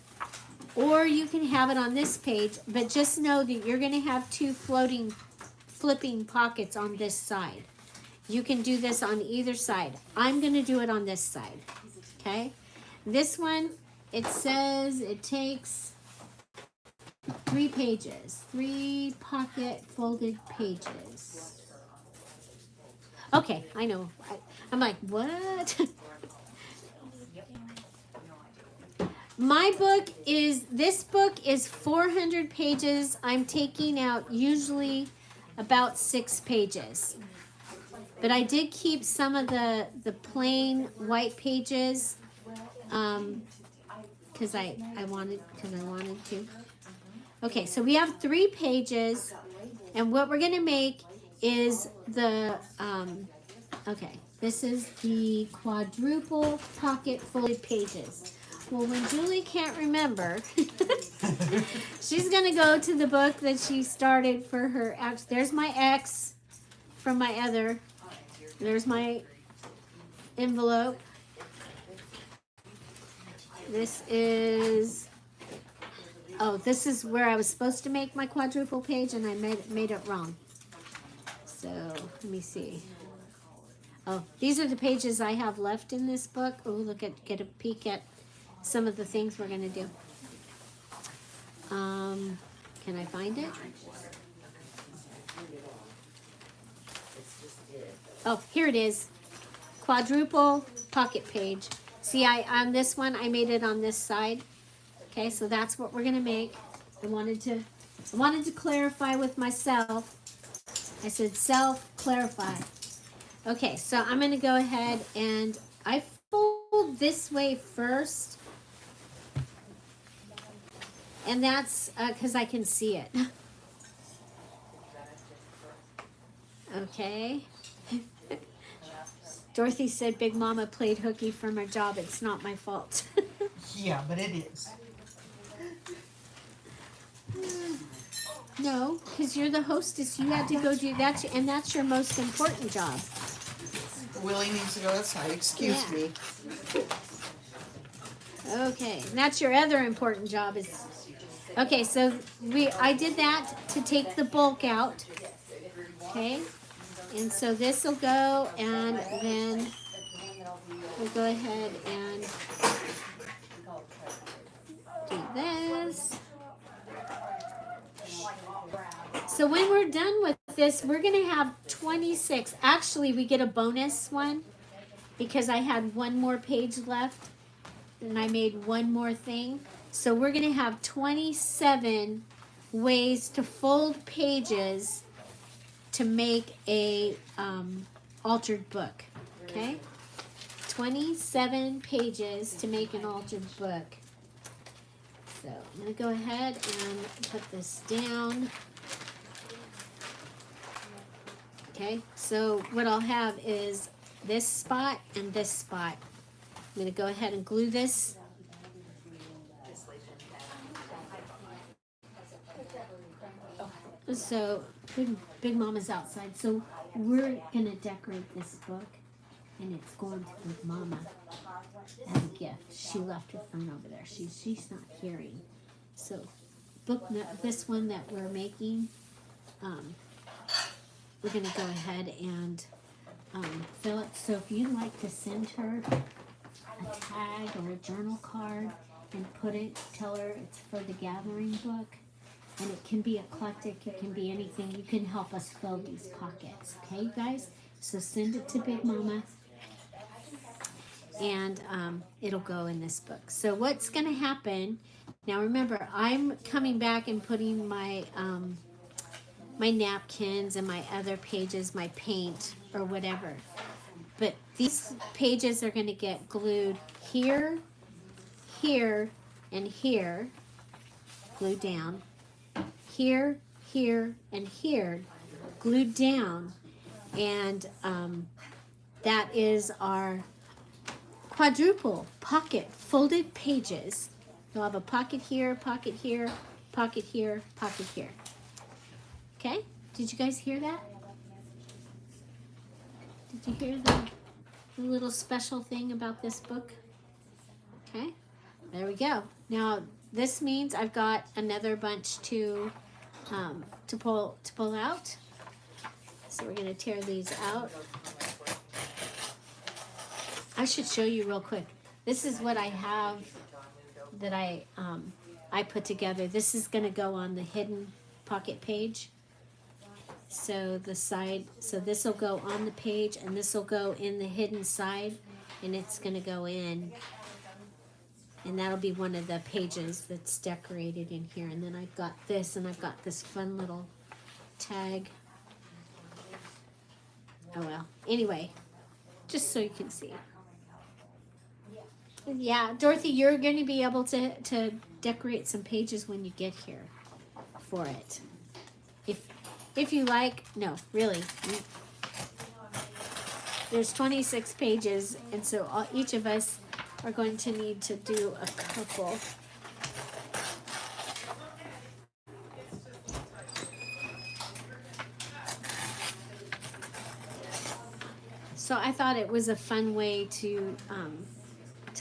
or you can have it on this page, but just know that you're going to have two flipping pockets on this side. You can do this on either side. I'm going to do it on this side. Okay? This one, it says it takes 3 pages, 3 pocket folded pages. Okay, I know. I'm like, what? This book is 400 pages. I'm taking out usually about 6 pages. But I did keep some of the plain white pages because I wanted to. Okay, so we have 3 pages, and what we're going to make is this is the quadruple pocket folded pages. Well, when Julie can't remember, she's going to go to the book that she started for her. There's my X from my other. There's my envelope. This is where I was supposed to make my quadruple page, and I made it wrong. So let me see. Oh, these are the pages I have left in this book. Oh, get a peek at some of the things we're gonna do. Can I find it? Oh, here it is. Quadruple pocket page. See, on this one, I made it on this side. Okay, so that's what we're gonna make. I wanted to clarify with myself. I said self-clarify. Okay, so I'm going to go ahead and I fold this way first. And that's because I can see it. Okay. Dorothy said Big Mama played hooky from her job. It's not my fault. Yeah, but it is. No, because you're the hostess. You had to go do that, and that's your most important job. Willie needs to go outside. Excuse Yeah. me. Okay, and that's your other important job is. Okay, so I did that to take the bulk out. Okay, and so this will go, and then we'll go ahead and do this. So when we're done with this, we're going to have 26. Actually, we get a bonus one because I had one more page left and I made one more thing. So we're going to have 27 ways to fold pages to make a altered book. Okay? 27 pages to make an altered book. So I'm going to go ahead and put this down. Okay, so what I'll have is this spot and this spot. I'm going to go ahead and glue this. So Big Mama's outside. So we're going to decorate this book, and it's going to Big Mama as a gift. She left her phone over there. She's not hearing. So this one that we're making, we're going to go ahead and fill it. So if you'd like to send her a tag or a journal card and put it, tell her it's for the gathering book. And it can be eclectic, it can be anything. You can help us fill these pockets. Okay, you guys? So send it to Big Mama. And it'll go in this book. So what's going to happen, now remember, I'm coming back and putting my my napkins and my other pages, my paint or whatever. But these pages are going to get glued here, here, and here, glued down. Here, here, and here, glued down. And that is our quadruple pocket folded pages. You'll have a pocket here, pocket here, pocket here, pocket here. Okay? Did you guys hear that? Did you hear the little special thing about this book? Okay? There we go. Now, this means I've got another bunch to pull out. So we're going to tear these out. I should show you real quick. This is what I have that I put together. This is going to go on the hidden pocket page. So the side, so this will go on the page and this will go in the hidden side, and it's going to go in. And that'll be one of the pages that's decorated in here. And then I've got this, and I've got this fun little tag. Oh well. Anyway, just so you can see. Yeah, Dorothy, you're going to be able to decorate some pages when you get here for it. If you like, no, really. There's 26 pages, and so each of us are going to need to do a couple. So I thought it was a fun way to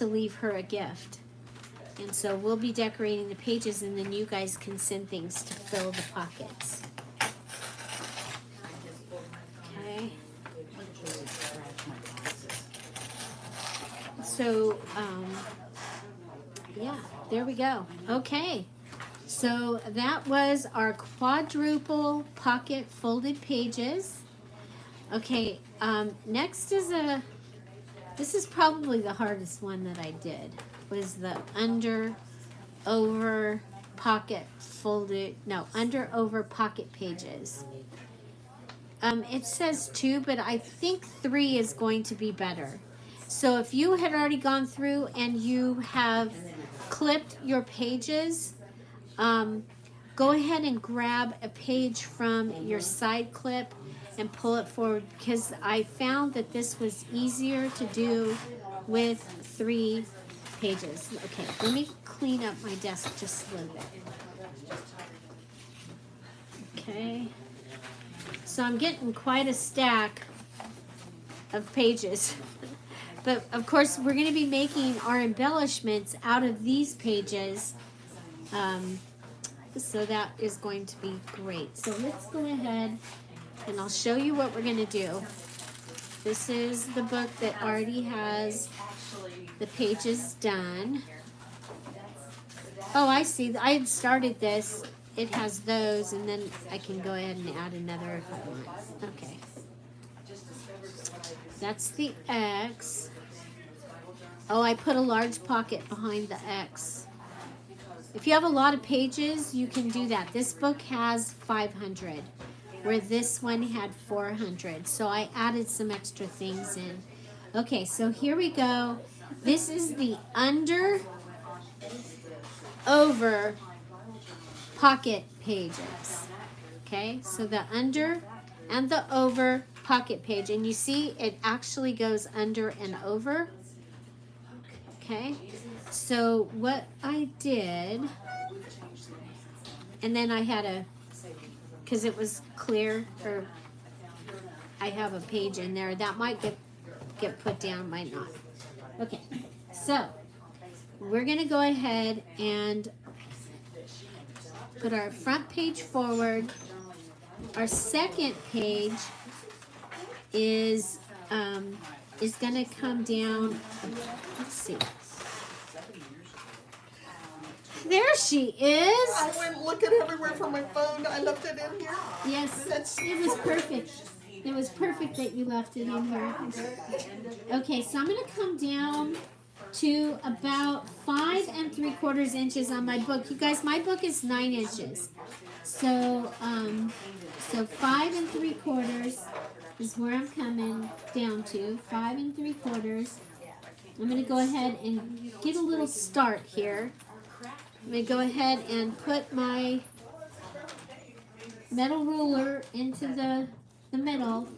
leave her a gift. And so we'll be decorating the pages, and then you guys can send things to fill the pockets. Okay. So, yeah, there we go. Okay. So that was our quadruple pocket folded pages. Okay, next is this is probably the hardest one that I did, was the under, over, pocket folded, no, under, over pocket pages. It says 2, but I think 3 is going to be better. So if you had already gone through and you have clipped your pages, go ahead and grab a page from your side clip and pull it forward, because I found that this was easier to do with 3 pages. Okay, let me clean up my desk just a little bit. Okay, so I'm getting quite a stack of pages. But of course, we're going to be making our embellishments out of these pages. So that is going to be great. So let's go ahead and I'll show you what we're going to do. This is the book that already has the pages done. Oh, I see. I had started this. It has those, and then I can go ahead and add another if I want. Okay. That's the X. Oh, I put a large pocket behind the X. If you have a lot of pages, you can do that. This book has 500, where this one had 400. So I added some extra things in. Okay, so here we go. This is the under, over pocket pages. Okay, so the under and the over pocket page. And you see it actually goes under and over. Okay, so what I did, and then I had a, because it was clear, or I have a page in there that might get put down, might not. Okay, so we're gonna go ahead and put our front page forward. Our second page is gonna come down. Let's see. There she is. I went looking everywhere for my phone. I left it in here. Yes, it was perfect. It was perfect that you left it in here. Okay, so I'm going to come down to about 5 3/4 inches on my book. You guys, my book is 9 inches. So, so 5 3/4 is where I'm coming down to. 5 3/4. I'm going to go ahead and get a little start here. I'm going to go ahead and put my metal ruler into the middle.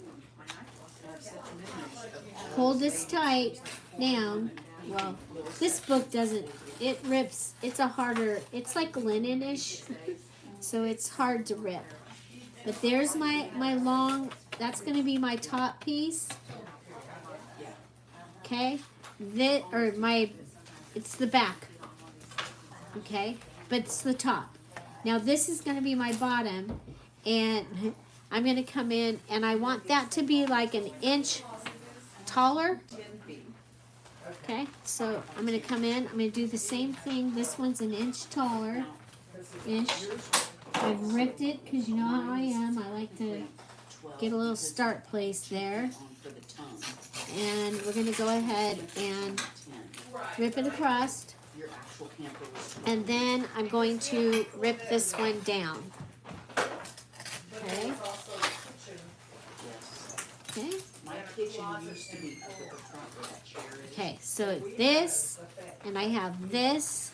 Hold this tight down. Well, this book doesn't, it rips. It's a harder, it's like linen-ish, so it's hard to rip. But there's my long, that's going to be my top piece. Okay? It's the back. Okay, but it's the top. Now this is going to be my bottom, and I'm going to come in, and I want that to be like an inch taller. Okay, so I'm going to come in, I'm going to do the same thing. This one's an inch taller, ish. I've ripped it because you know how I am. I like to get a little start place there. And we're going to go ahead and rip it across. And then I'm going to rip this one down. Okay. Okay. Okay, so this, and I have this,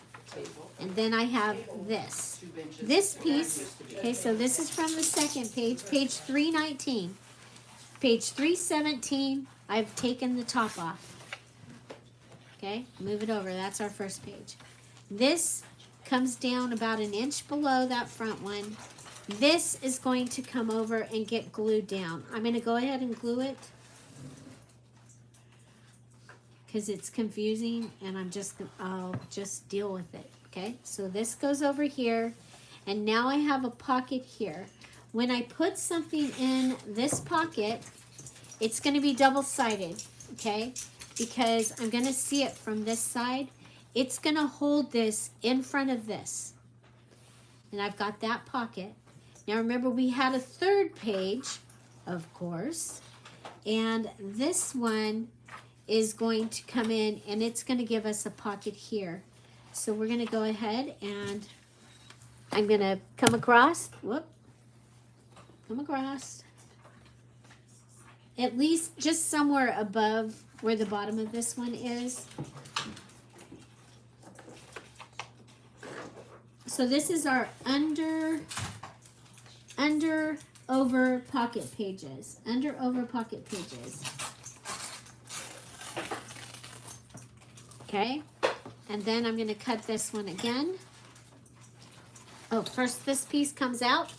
and then I have this. This piece, okay, so this is from the second page, page 319. Page 317, I've taken the top off. Okay, move it over, that's our first page. This comes down about an inch below that front one. This is going to come over and get glued down. I'm going to go ahead and glue it because it's confusing, and I'll just deal with it. Okay, so this goes over here, and now I have a pocket here. When I put something in this pocket, it's going to be double-sided, okay, because I'm going to see it from this side. It's going to hold this in front of this. And I've got that pocket. Now remember, we had a third page, of course. And this one is going to come in, and it's going to give us a pocket here. So we're going to go ahead, and I'm going to come across. Whoop. Come across. at least just somewhere above where the bottom of this one is. So this is our under over pocket pages. Under over pocket pages. Okay, and then I'm going to cut this one again. Oh, first this piece comes out.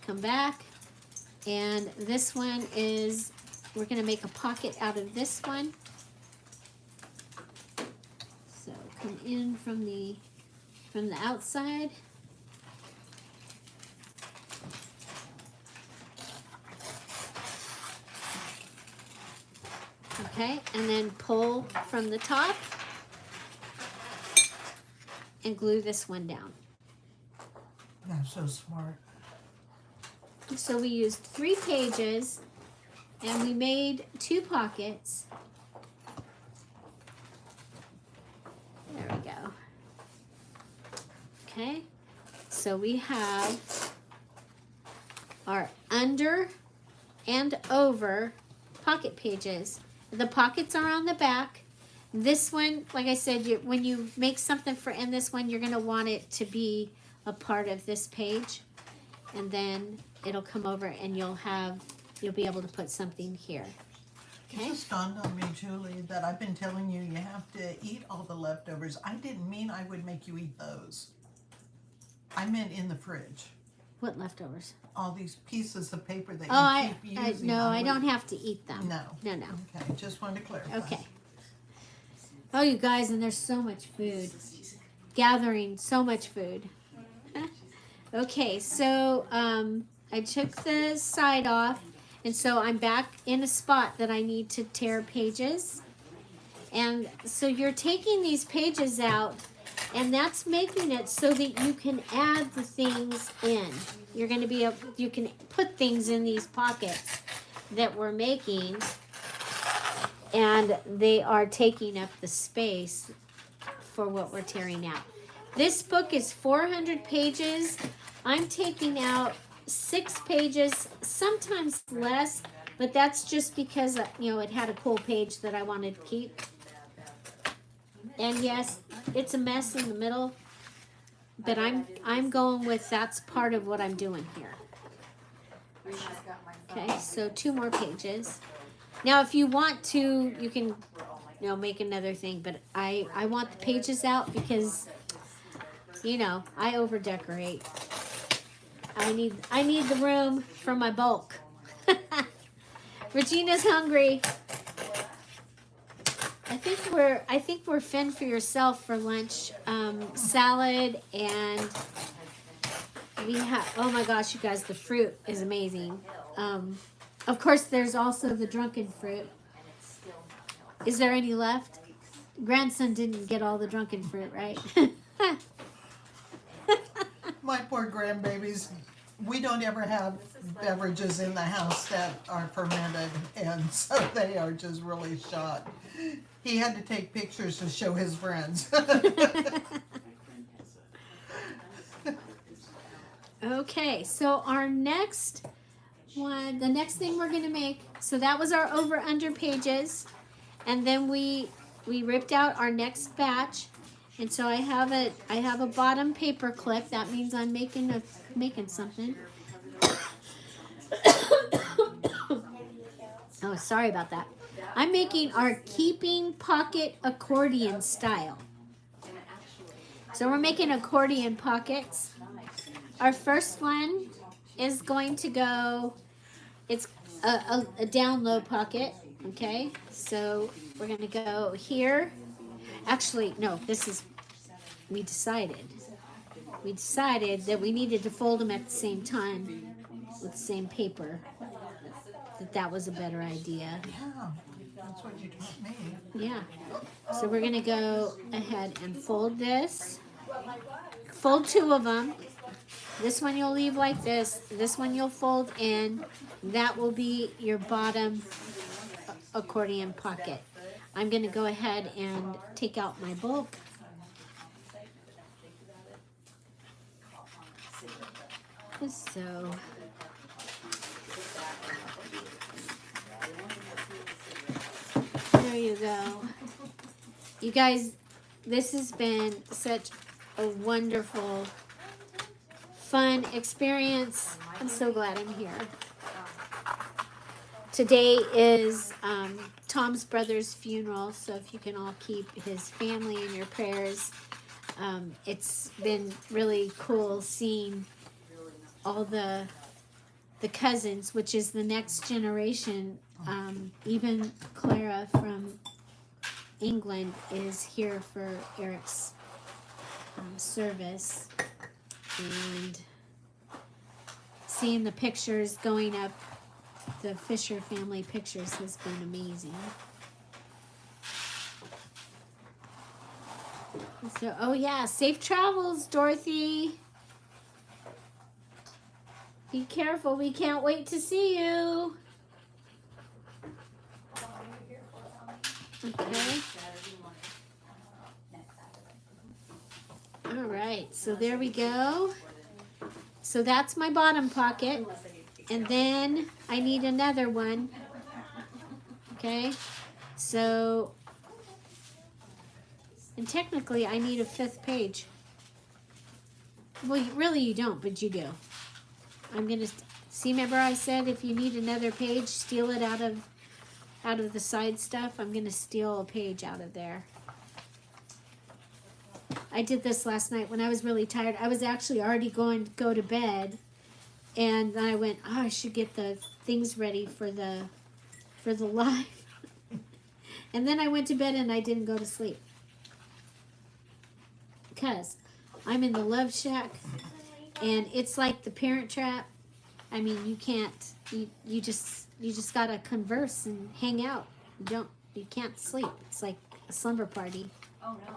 Come back. And this one is, we're going to make a pocket out of this one. So come in from the outside. Okay, and then pull from the top and glue this one down. That's so smart. So we used 3 pages and we made 2 pockets. There we go. Okay, so we have our under and over pocket pages. The pockets are on the back. This one, like I said, when you make something for in this one, you're going to want it to be a part of this page. And then it'll come over and you'll be able to put something here. Okay? It just dawned on me, Julie, that I've been telling you have to eat all the leftovers. I didn't mean I would make you eat those. I meant in the fridge. What leftovers? All these pieces of paper that Oh, you keep using. no, I don't have to eat them. No. No. Okay, just wanted to clarify. Okay. Oh, you guys, and there's so much food. Gathering so much food. Okay, so I took the side off, and so I'm back in a spot that I need to tear pages. And so you're taking these pages out, and that's making it so that you can add the things in. You're going to be able, you can put things in these pockets that we're making, and they are taking up the space for what we're tearing out. This book is 400 pages. I'm taking out 6 pages, sometimes less, but that's just because, it had a cool page that I wanted to keep. And yes, it's a mess in the middle, but I'm going with that's part of what I'm doing here. Okay, so 2 more pages. Now, if you want to, you can, make another thing, but I want the pages out because, I over decorate. I need the room for my bulk. Regina's hungry. I think we're fend for yourself for lunch. Salad, and we have, oh my gosh, you guys, the fruit is amazing. Of course, there's also the drunken fruit. Is there any left? Grandson didn't get all the drunken fruit, right? My poor grandbabies, we don't ever have beverages in the house that are fermented, and so they are just really shot. He had to take pictures to show his friends. Okay, so our next one, the next thing we're going to make, so that was our over-under pages, and then we ripped out our next batch. And so I have a bottom paper clip. That means I'm making something. Oh, sorry about that. I'm making our keeping pocket accordion style. So we're making accordion pockets. Our first one is going to go, it's a down low pocket. Okay, so we're going to go here. Actually, no, we decided that we needed to fold them at the same time with the same paper. That was a better idea. Yeah, that's what you taught me. Yeah. So we're going to go ahead and fold this. Fold 2 of them. This one you'll leave like this. This one you'll fold in. That will be your bottom accordion pocket. I'm going to go ahead and take out my bulk. So you go. You guys, this has been such a wonderful, fun experience. I'm so glad I'm here. Today is Tom's brother's funeral, so if you can all keep his family in your prayers. It's been really cool seeing all the cousins, which is the next generation. Even Clara from England is here for Eric's service, and seeing the pictures going up, the Fisher family pictures, has been amazing. So, oh yeah, safe travels, Dorothy. Be careful, we can't wait to see you. Okay. All right, so there we go. So that's my bottom pocket. And then I need another one. Okay, so, and technically I need a 5th page. Well, really you don't, but you do. I'm gonna see. Remember, I said if you need another page, steal it out of the side stuff. I'm gonna steal a page out of there. I did this last night when I was really tired. I was actually already going to go to bed, and then I went, oh, I should get the things ready for the live. And then I went to bed and I didn't go to sleep because I'm in the Love Shack. And it's like the Parent Trap. I mean, you can't. You just gotta converse and hang out. You can't sleep. It's like a slumber party. Oh, no.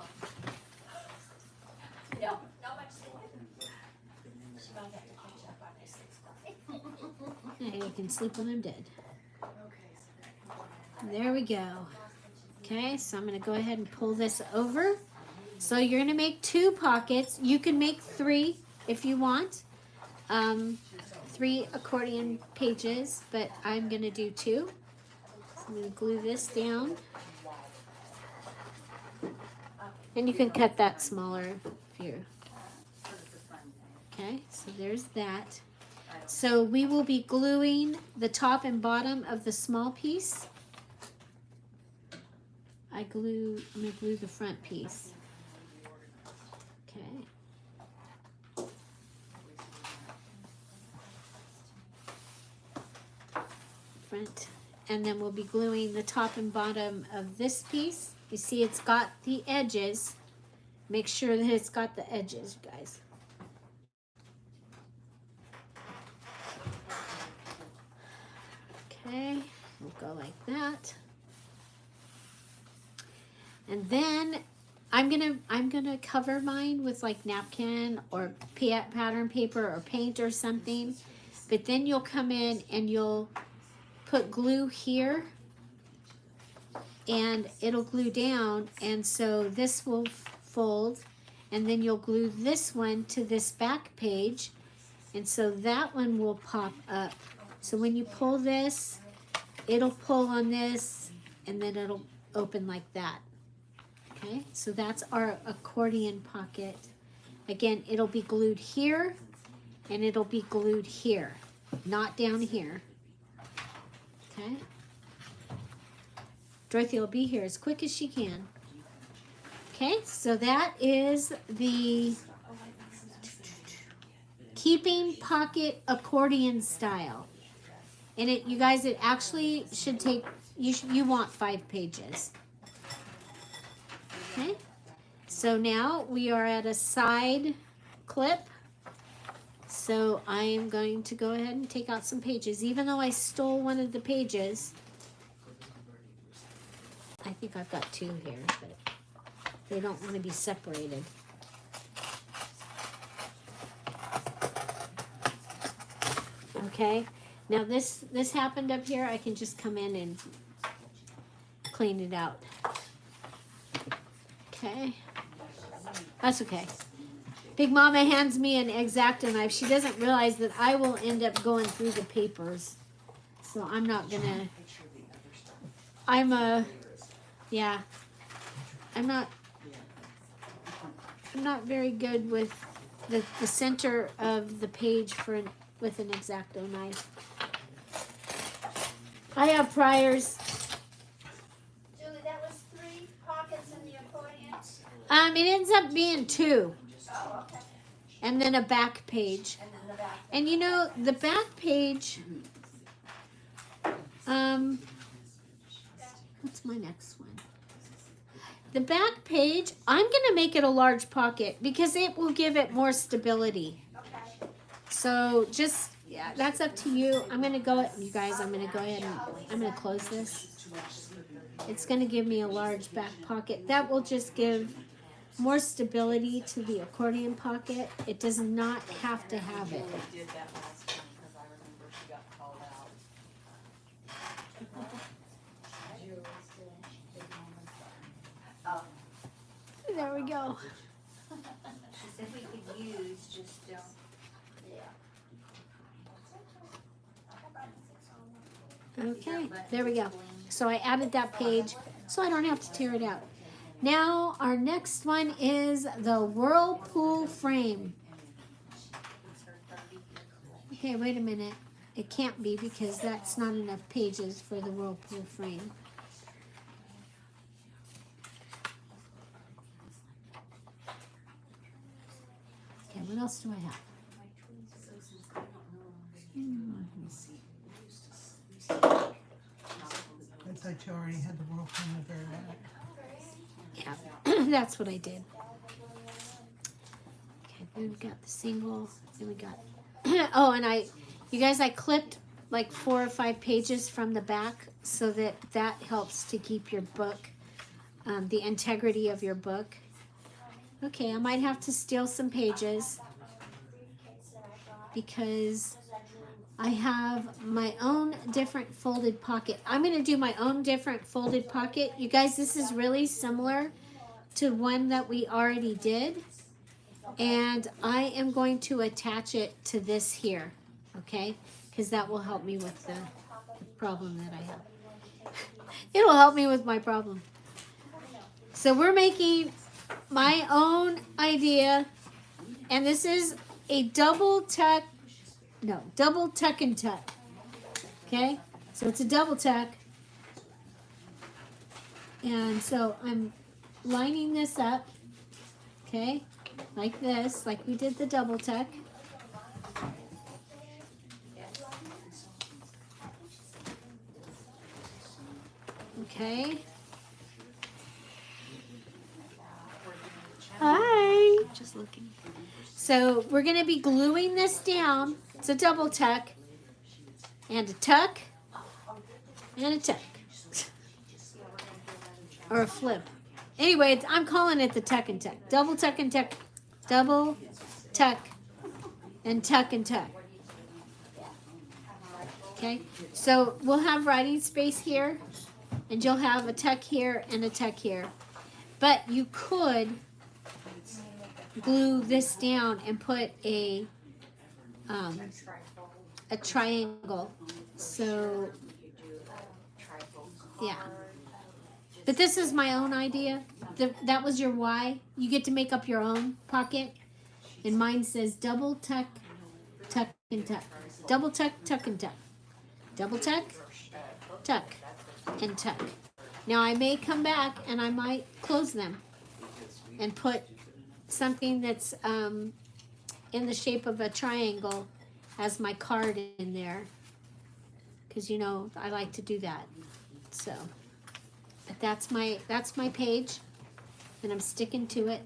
No, not much sleep. She might have to catch up on her sleep. Yeah, you can sleep when I'm dead. There we go. Okay, so I'm gonna go ahead and pull this over. So you're gonna make 2 pockets. You can make 3 if you want. 3 accordion pages, but I'm gonna do 2. So I'm gonna glue this down. And you can cut that smaller if you. Okay, so there's that. So we will be gluing the top and bottom of the small piece. I'm gonna glue the front piece. Okay. Front, and then we'll be gluing the top and bottom of this piece. You see it's got the edges. Make sure that it's got the edges, guys. Okay, we'll go like that. And then I'm gonna cover mine with like napkin or pattern paper or paint or something. But then you'll come in and you'll put glue here and it'll glue down, and so this will fold, and then you'll glue this one to this back page, and so that one will pop up. So when you pull this, it'll pull on this and then it'll open like that. Okay, so that's our accordion pocket. Again, it'll be glued here and it'll be glued here, not down here. Okay. Dorothy will be here as quick as she can. Okay, so that is the keeping pocket accordion style. And it, you guys, it actually should take, you want 5 pages. Okay, so now we are at a side clip. So I am going to go ahead and take out some pages. Even though I stole one of the pages, I think I've got 2 here, but they don't want to be separated. Okay, now this happened up here. I can just come in and clean it out. Okay, that's okay. Big Mama hands me an X-Acto knife. She doesn't realize that I will end up going through the papers. So I'm not gonna, Yeah. I'm not very good with the center of the page with an X-Acto knife. I have pliers. Julie, that was 3 pockets in the accordion. It ends up being 2. Oh, okay. And then a back page. And then the back. And you know, the back page, what's my next one? The back page, I'm going to make it a large pocket because it will give it more stability. Okay. So just, yeah, that's up to you. I'm going to go, you guys, I'm going to go ahead and I'm going to close this. It's going to give me a large back pocket. That will just give more stability to the accordion pocket. It does not have to have it. We did that last time because I remember she got called out. There we go. She said we could use, just don't. Yeah. Okay, there we go. So I added that page so I don't have to tear it out. Now our next one is the Whirlpool frame. Okay, wait a minute. It can't be because that's not enough pages for the Whirlpool frame. Okay, what else do I have? I thought you already had the Whirlpool in the very back. Yeah, that's what I did. Okay, then we got the single, then we got, oh, and you guys, I clipped like 4 or 5 pages from the back so that helps to keep your book, the integrity of your book. Okay, I might have to steal some pages because I have my own different folded pocket. I'm going to do my own different folded pocket. You guys, this is really similar to one that we already did. And I am going to attach it to this here, okay? Because that will help me with the problem that I have. It'll help me with my problem. So we're making my own idea. And this is a double tuck and tuck. Okay, so it's a double tuck. And so I'm lining this up, okay, like this, like we did the double tuck. Okay. Hi. Just looking. So we're going to be gluing this down. It's a double tuck and a tuck and a tuck or a flip. Anyway, I'm calling it the tuck and tuck. Double tuck and tuck. Double tuck and tuck and tuck. Okay, so we'll have writing space here and you'll have a tuck here and a tuck here. But you could glue this down and put a triangle. So yeah, but this is my own idea. That was your why. You get to make up your own pocket, and mine says double tuck, tuck and tuck, double tuck, tuck and tuck, double tuck, tuck and tuck. Now I may come back and I might close them and put something that's in the shape of a triangle as my card in there, because you know I like to do that. So, but that's my page, and I'm sticking to it.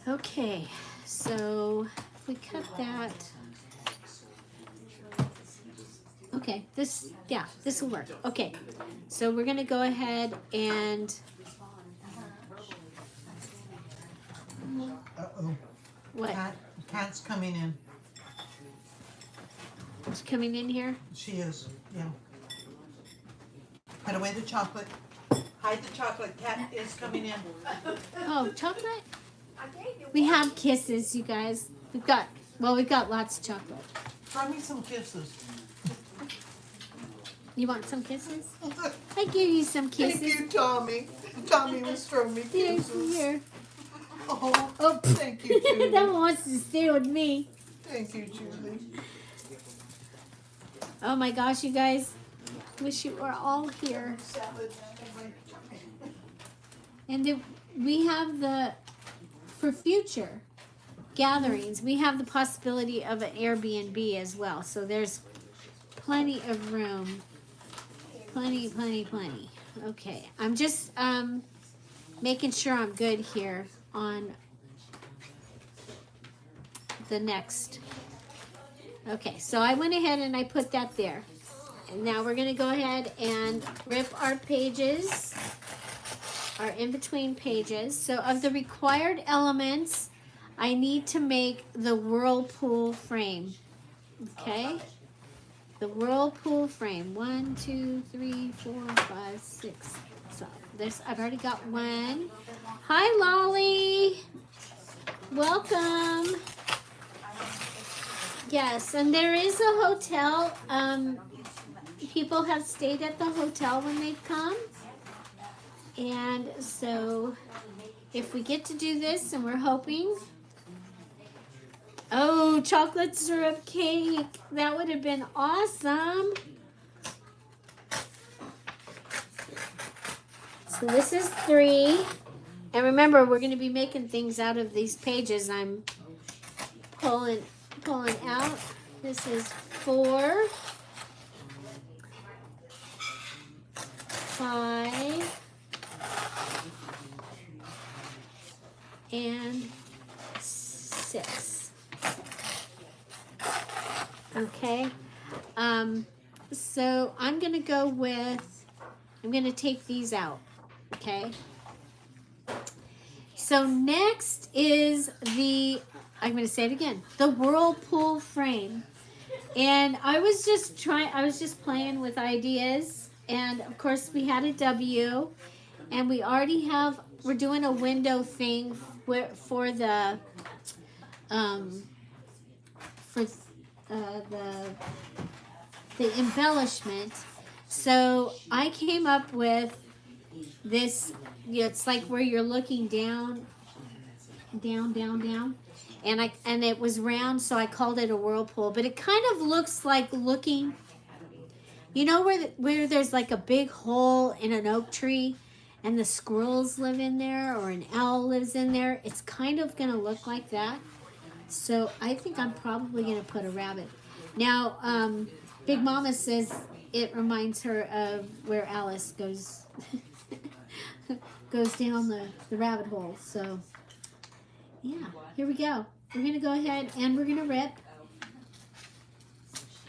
Okay, so if we cut that, okay, this will work. Okay, so we're gonna go ahead and Uh-oh. what? Cat's coming in. It's coming in here. She is, yeah. Put away the chocolate. Hide the chocolate. Cat is coming in. Oh, chocolate? We have kisses, you guys. We've got lots of chocolate. Throw me some kisses. You want some kisses? I give you some kisses. Thank you, Tommy. Tommy was throwing me Here, kisses. here. Oh, Oh, thank you, Julie. that one wants to stay with me. Thank you, Julie. Oh my gosh, you guys. Wish you were all here. Salad. And we have for future gatherings, we have the possibility of an Airbnb as well. So there's plenty of room. Plenty. Okay, I'm just making sure I'm good here on the next. Okay, so I went ahead and I put that there. And now we're going to go ahead and rip our pages, our in-between pages. So of the required elements, I need to make the Whirlpool frame. Okay? The Whirlpool frame. 1, 2, 3, 4, 5, 6. So I've already got one. Hi, Lolly. Welcome. Yes, and there is a hotel. People have stayed at the hotel when they've come. And so if we get to do this, and we're hoping. Oh, chocolate syrup cake. That would have been awesome. So this is 3. And remember, we're going to be making things out of these pages I'm pulling out. This is 4, 5, and 6. Okay. So I'm going to go with, I'm going to take these out. Okay. So next is I'm going to say it again, the Whirlpool frame. And I was just playing with ideas. And of course we had a W, and we already we're doing a window thing for the embellishment. So I came up with this, it's like where you're looking down, and it was round, so I called it a whirlpool. But it kind of looks like looking, you know, where there's like a big hole in an oak tree, and the squirrels live in there, or an owl lives in there. It's kind of gonna look like that. So I think I'm probably gonna put a rabbit. Now, Big Mama says it reminds her of where Alice goes down the rabbit hole. So yeah, here we go. We're gonna go ahead and we're gonna rip.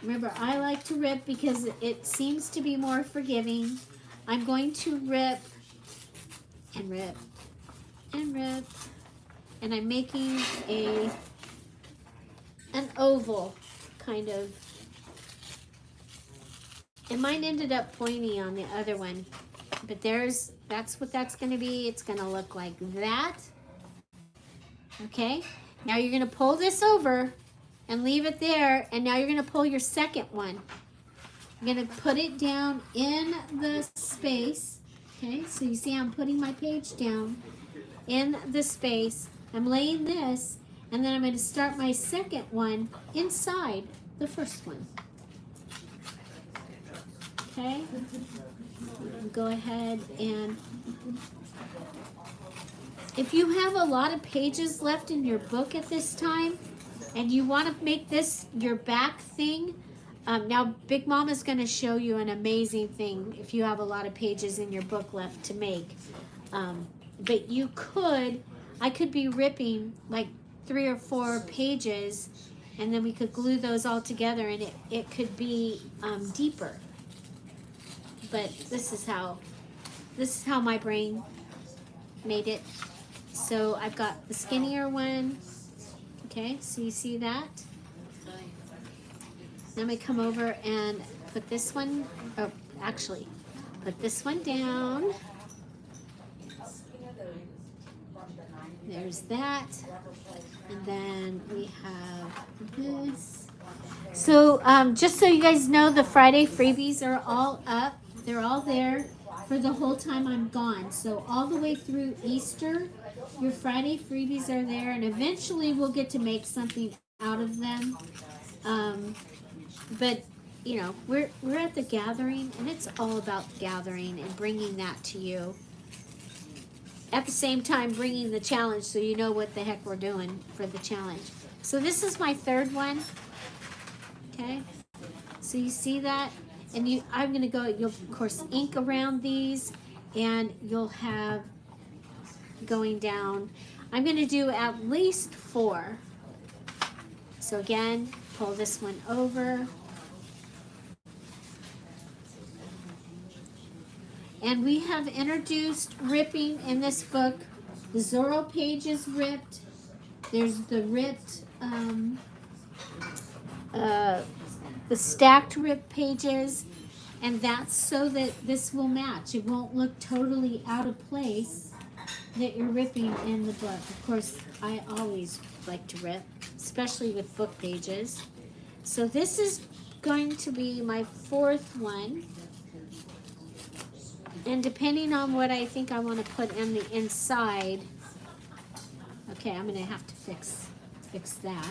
Remember, I like to rip because it seems to be more forgiving. I'm going to rip and rip and rip, and I'm making an oval kind of. And mine ended up pointy on the other one, but that's what that's going to be. It's going to look like that. Okay, now you're going to pull this over and leave it there, and now you're going to pull your second one. I'm going to put it down in the space. Okay, so you see I'm putting my page down in the space. I'm laying this, and then I'm going to start my second one inside the first one. Okay, go ahead, and if you have a lot of pages left in your book at this time and you want to make this your back thing, now Big Mama's going to show you an amazing thing if you have a lot of pages in your book left to make. But I could be ripping like 3 or 4 pages, and then we could glue those all together, and it could be deeper. But this is how my brain made it. So I've got the skinnier one. Okay, so you see that? Then I'm going to come over and put this one, put this one down. There's that. And then we have this. So just so you guys know, the Friday freebies are all up. They're all there for the whole time I'm gone. So all the way through Easter, your Friday freebies are there, and eventually we'll get to make something out of them. But you know, we're at the gathering, and it's all about the gathering and bringing that to you. At the same time, bringing the challenge so you know what the heck we're doing for the challenge. So this is my third one. Okay, so you see that, and I'm gonna go. You'll of course ink around these, and you'll have going down. I'm gonna do at least 4. So again, pull this one over. And we have introduced ripping in this book. The Zoro page is ripped. There's the ripped, the stacked rip pages. And that's so that this will match. It won't look totally out of place that you're ripping in the book. Of course, I always like to rip, especially with book pages. So this is going to be my 4th one. And depending on what I think I want to put in the inside, okay, I'm going to have to fix that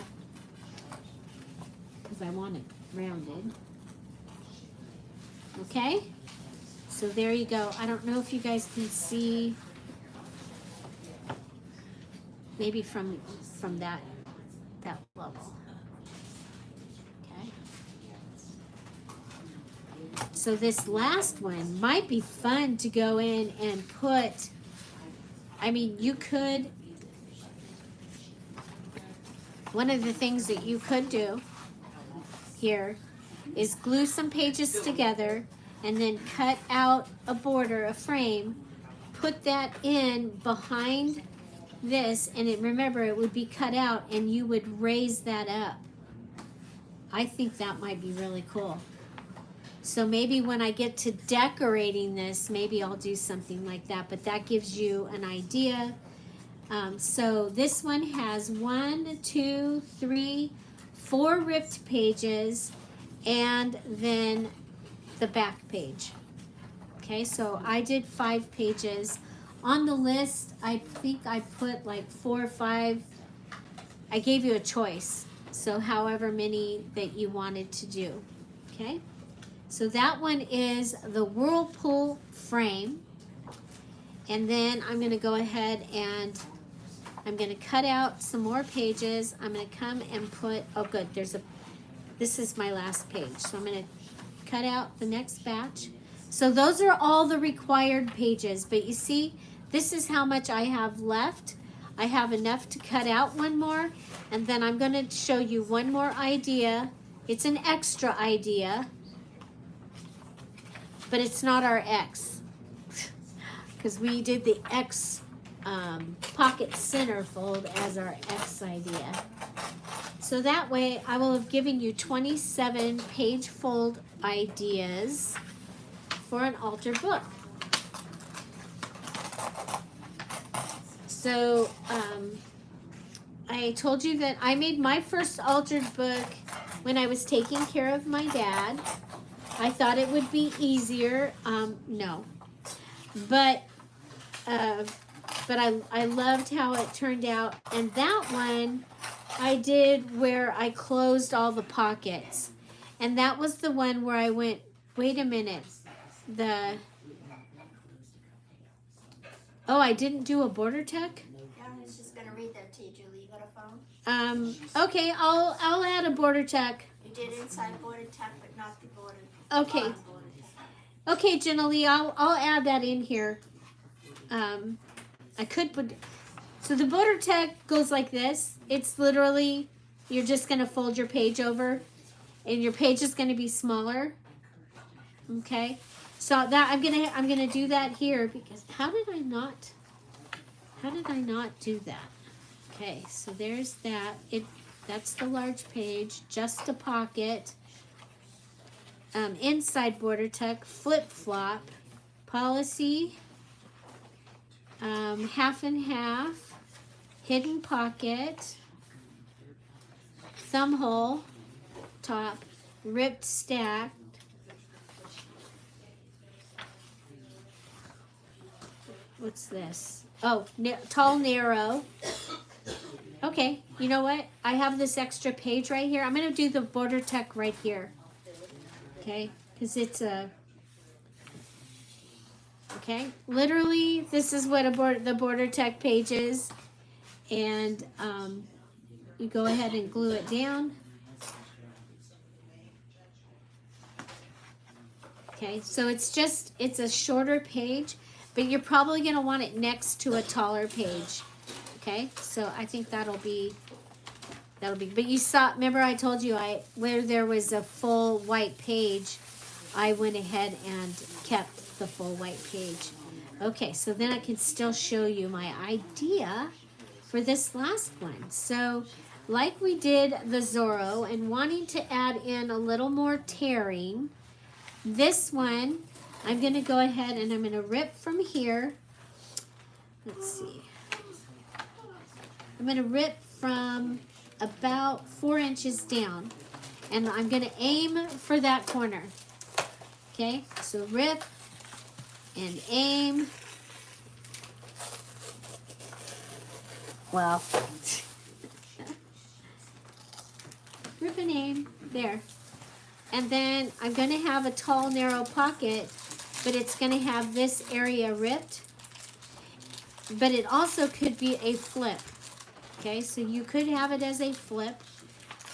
because I want it rounded. Okay, so there you go. I don't know if you guys can see, maybe from that level. Okay. So this last one might be fun to go in and put, I mean, you could, one of the things that you could do here is glue some pages together and then cut out a border, a frame, put that in behind this, and remember it would be cut out and you would raise that up. I think that might be really cool. So maybe when I get to decorating this, maybe I'll do something like that, but that gives you an idea. So this one has 1, 2, 3, 4 ripped pages, and then the back page. Okay, so I did 5 pages. On the list, I think I put like 4 or 5. I gave you a choice, so however many that you wanted to do. Okay, so that one is the Whirlpool frame. And then I'm going to go ahead and I'm going to cut out some more pages. I'm going to come and put, oh good, this is my last page. So I'm going to cut out the next batch. So those are all the required pages, but you see, this is how much I have left. I have enough to cut out one more, and then I'm going to show you one more idea. It's an extra idea, but it's not our X, because we did the X pocket centerfold as our X idea. So that way I will have given you 27 page fold ideas for an altered book. So I told you that I made my first altered book when I was taking care of my dad. I thought it would be easier. No. But I loved how it turned out. And that one I did where I closed all the pockets. And that was the one where I went, wait a minute. Oh, I didn't do a border tuck? Yeah, I was just gonna read that to you, Julie. You got a phone? Okay, I'll add a border tuck. You did inside border tuck, but not the border. Okay. Bottom border tuck. Okay, Jenna Lee, I'll add that in here. I could put, so the border tuck goes like this. It's literally, you're just gonna fold your page over, and your page is gonna be smaller. Okay, so that I'm gonna do that here because how did I not do that? Okay, so there's that. That's the large page, just a pocket. Inside border tuck, flip flop, policy, half and half, hidden pocket, thumb hole, top, ripped stack. What's this? Oh, tall, narrow. Okay, you know what? I have this extra page right here. I'm going to do the border tuck right here. Okay, because it's a... Okay, literally, this is what the border tuck page is. And you go ahead and glue it down. Okay, so it's a shorter page, but you're probably going to want it next to a taller page. Okay, so I think that'll be, but you saw, remember I told you where there was a full white page, I went ahead and kept the full white page. Okay, so then I can still show you my idea for this last one. So like we did the Zoro and wanting to add in a little more tearing, this one, I'm going to go ahead and I'm going to rip from here. Let's see. I'm going to rip from about 4 inches down. And I'm going to aim for that corner. Okay, so rip and aim. Well, rip and aim. There. And then I'm going to have a tall, narrow pocket, but it's going to have this area ripped. But it also could be a flip. Okay, so you could have it as a flip.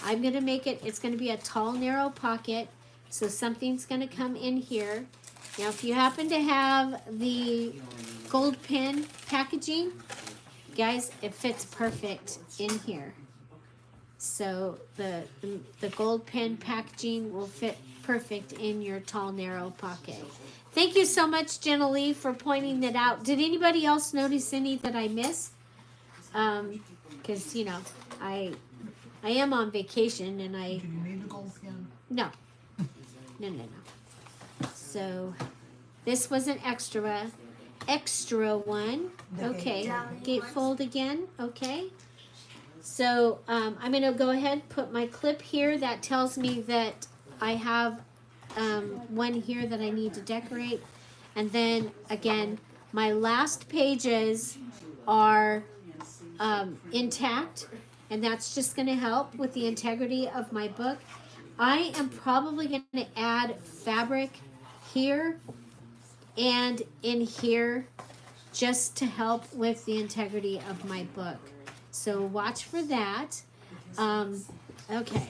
I'm going to make it, it's going to be a tall, narrow pocket. So something's going to come in here. Now, if you happen to have the gold pin packaging, guys, it fits perfect in here. So the gold pen packaging will fit perfect in your tall, narrow pocket. Thank you so much, Jenna Lee, for pointing that out. Did anybody else notice any that I missed? Because, you know, I am on vacation and I... Do you need the gold pin? No. No. So this was an extra one. Okay. Gatefold again. Okay. So I'm going to go ahead, put my clip here. That tells me that I have one here that I need to decorate. And then, again, my last pages are intact. And that's just going to help with the integrity of my book. I am probably going to add fabric here and in here just to help with the integrity of my book. So watch for that. Okay,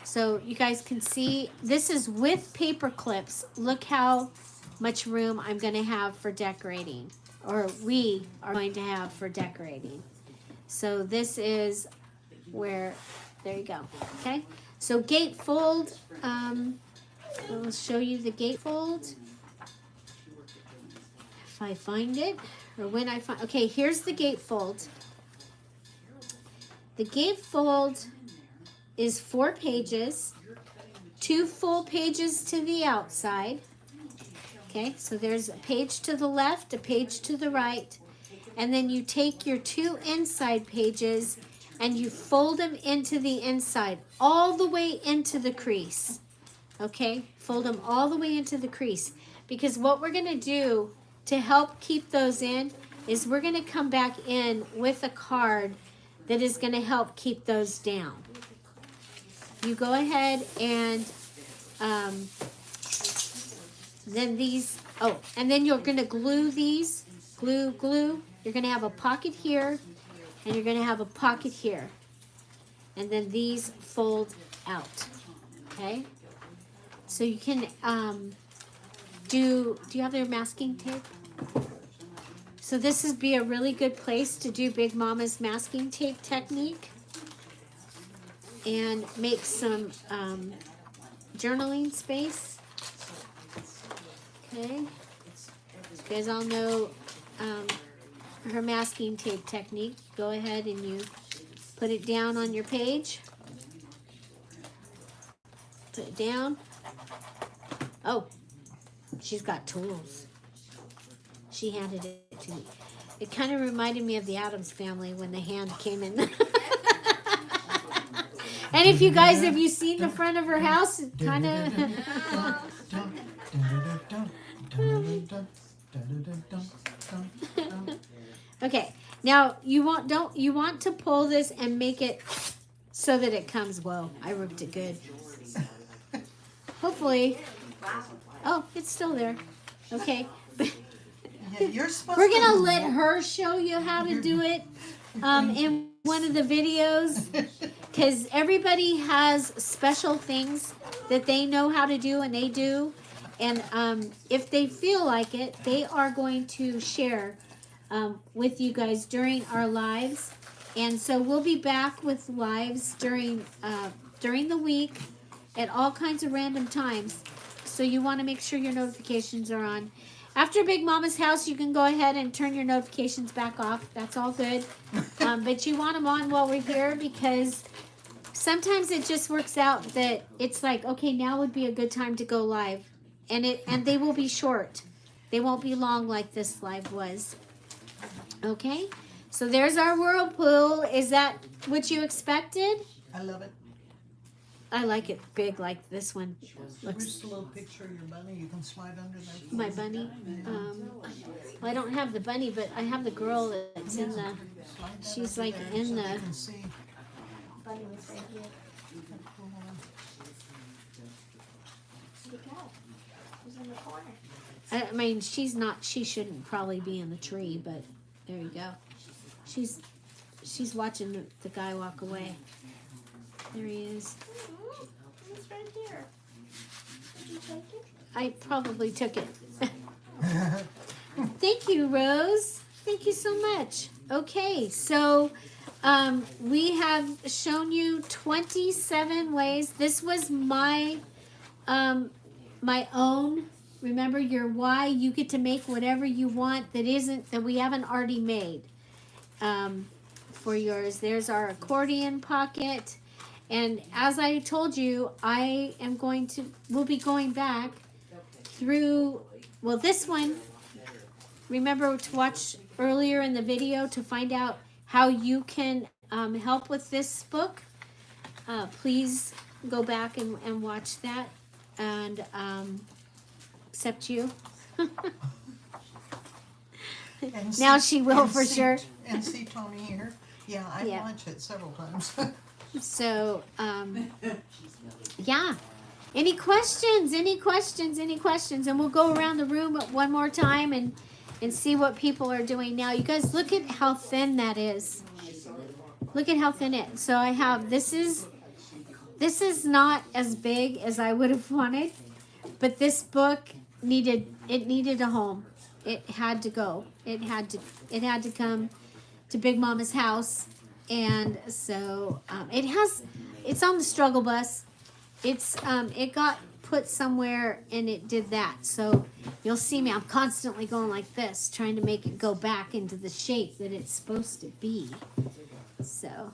so you guys can see this is with paper clips. Look how much room I'm going to have for decorating, or we are going to have for decorating. So this is where, there you go. Okay, so gatefold. I'll show you the gatefold if I find it, or when I find. Okay, here's the gatefold. The gatefold is 4 pages, 2 full pages to the outside. Okay, so there's a page to the left, a page to the right, and then you take your 2 inside pages and you fold them into the inside, all the way into the crease. Okay, fold them all the way into the crease, because what we're going to do to help keep those in is we're going to come back in with a card that is going to help keep those down. You go ahead and then these, and then you're going to glue these, glue. You're going to have a pocket here, and you're going to have a pocket here. And then these fold out, okay? So you can do you have your masking tape? So this would be a really good place to do Big Mama's masking tape technique and make some journaling space. Okay, you guys all know her masking tape technique. Go ahead and you put it down on your page. Put it down. Oh, she's got tools. She handed it to me. It kind of reminded me of the Addams Family when the hand came in. And if you guys, have you seen the front of her house? It kind of. Okay. Now you want to pull this and make it so that it comes. Whoa! I ripped it good. Hopefully. Oh, it's still there. Okay. Yeah, you're supposed We're to. gonna let her show you how to do it in one of the videos, because everybody has special things that they know how to do, and they do. And if they feel like it, they are going to share with you guys during our lives. And so we'll be back with lives during the week at all kinds of random times. So you want to make sure your notifications are on. After Big Mama's house, you can go ahead and turn your notifications back off. That's all good. But you want them on while we're here, because sometimes it just works out that it's like, okay, now would be a good time to go live. And they will be short. They won't be long like this live was. Okay? So there's our Whirlpool. Is that what you expected? I love it. I like it big like this one. Where's the little picture of your bunny? You can slide under there. My bunny. Well, I don't have the bunny, but I have the girl that's in the. Slide that She's under like there in so the. you can see. Bunny was right here. Where'd it go? It was in the corner. I mean, she's not. She shouldn't probably be in the tree, but there you go. She's watching the guy walk away. There he is. It's right here. Did you take it? I probably took it. Thank you, Rose. Thank you so much. Okay, so we have shown you 27 ways. This was my my own. Remember, your why. You get to make whatever you want that we haven't already made for yours. There's our accordion pocket. And as I told you, we'll be going back through, well, this one, remember to watch earlier in the video to find out how you can help with this book. Please go back and watch that. And except you. Now she will for sure. And see Tony here. Yeah, I watch it several times. So, yeah. Any questions? Any questions? Any questions? And we'll go around the room one more time and see what people are doing now. You guys, look at how thin that is. Look at how thin it is. So I have, this is not as big as I would have wanted, but this book needed a home. It had to go. It had to come to Big Mama's house. And so it's on the struggle bus. It got put somewhere and it did that. So you'll see me, I'm constantly going like this, trying to make it go back into the shape that it's supposed to be. So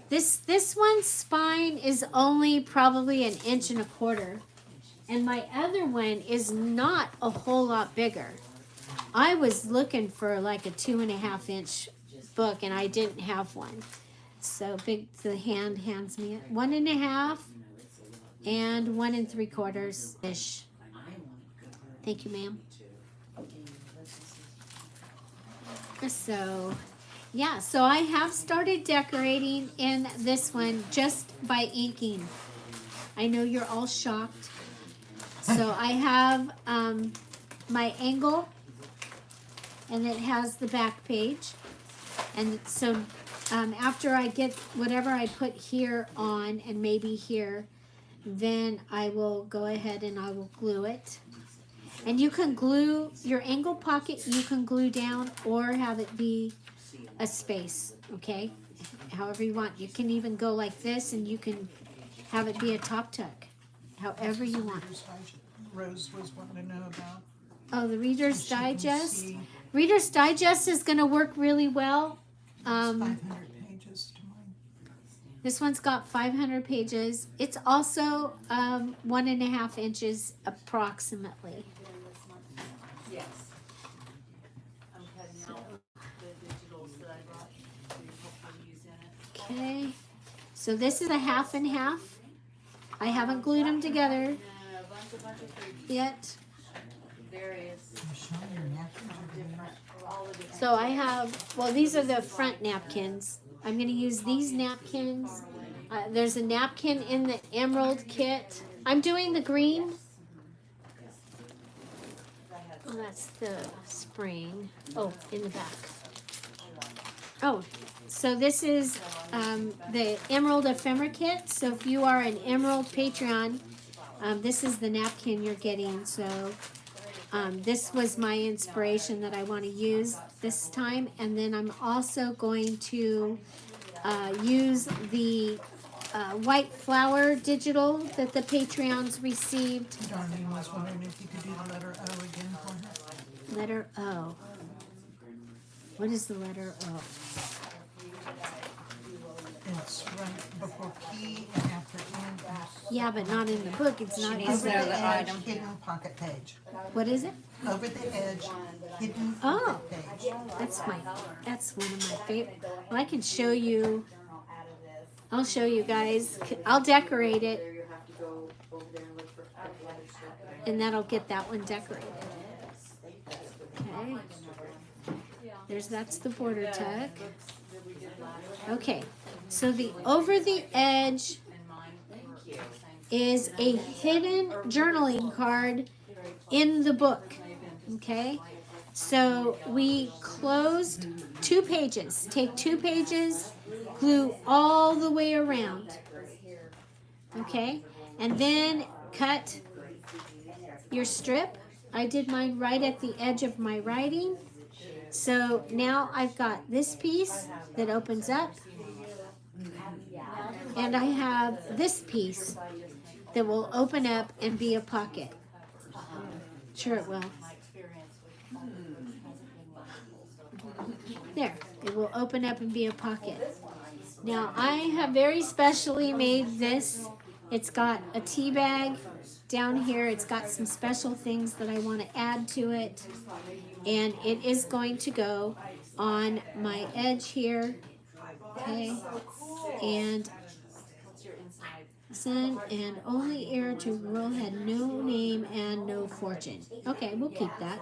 this one's spine is only probably 1.25 inches. And my other one is not a whole lot bigger. I was looking for like a 2.5 inch book and I didn't have one. So the hand hands me it. 1.5 and 1 3/4 ish. Thank you, ma'am. So, yeah, so I have started decorating in this one just by inking. I know you're all shocked. So I have my angle, and it has the back page. And so after I get whatever I put here on and maybe here, then I will go ahead and I will glue it. And you can glue your angle pocket, you can glue down or have it be a space, okay? However you want. You can even go like this and you can have it be a top tuck, however you want. Rose was wanting to know about. Oh, the Reader's She can Digest. see. Reader's Digest is going to work really well. It's 500 pages to mine. This one's got 500 pages. It's also 1.5 inches approximately. Yes. I'm cutting out the digitals that I brought to help you use in it. Okay. So this is a half and half. I haven't glued them together yet. So I have, well, these are the front napkins. I'm going to use these napkins. There's a napkin in the emerald kit. I'm doing the green. Oh, that's the spring. Oh, in the back. Oh, so this is the Emerald Ephemera Kit. So if you are an Emerald Patreon, this is the napkin you're getting. So this was my inspiration that I want to use this time. And then I'm also going to use the white flower digital that the Patreons received. Darlene was wondering if you could do the letter O again for her. Letter O. What is the letter O? It's right before P and after N. Yeah, but not in the book. It's not Over in the the edge, hidden pocket page. What is it? Over the edge, hidden Oh, pocket page. that's one of my favorite. Well, I can show you. I'll show you guys. I'll decorate it, and that'll get that one decorated. Okay. That's the border tuck. Okay. So the over the edge is a hidden journaling card in the book. Okay. So we closed 2 pages. Take 2 pages, glue all the way around. Okay. And then cut your strip. I did mine right at the edge of my writing. So now I've got this piece that opens up. And I have this piece that will open up and be a pocket. Sure it will. There, it will open up and be a pocket. Now I have very specially made this. It's got a tea bag down here. It's got some special things that I want to add to it. And it is going to go on my edge here. Okay. And son and only heir to rule had no name and no fortune. Okay, we'll keep that.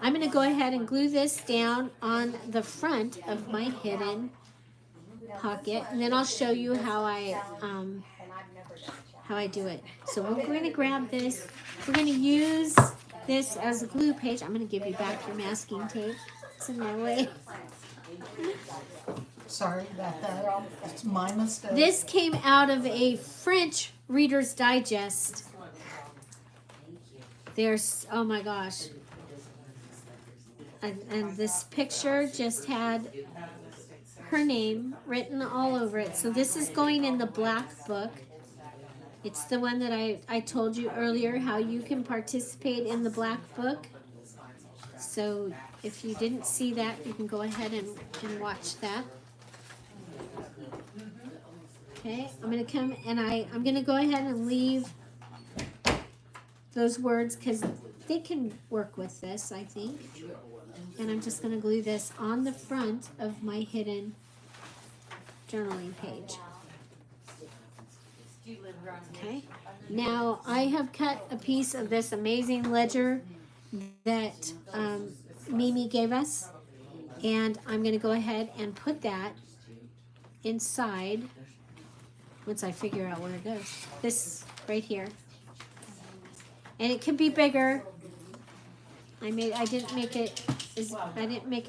I'm going to go ahead and glue this down on the front of my hidden pocket, and then I'll show you how I do it. So we're going to grab this. We're going to use this as a glue page. I'm going to give you back your masking tape. It's in my way. Sorry about that. It's my mistake. This came out of a French Reader's Digest. There's, oh my gosh. And this picture just had her name written all over it. So this is going in the black book. It's the one that I told you earlier how you can participate in the black book. So if you didn't see that, you can go ahead and watch that. Okay, I'm going to come and I'm going to go ahead and leave those words because they can work with this, I think. And I'm just going to glue this on the front of my hidden journaling page. Okay, now I have cut a piece of this amazing ledger that Mimi gave us. And I'm going to go ahead and put that inside once I figure out where it goes. This right here. And it can be bigger. I didn't make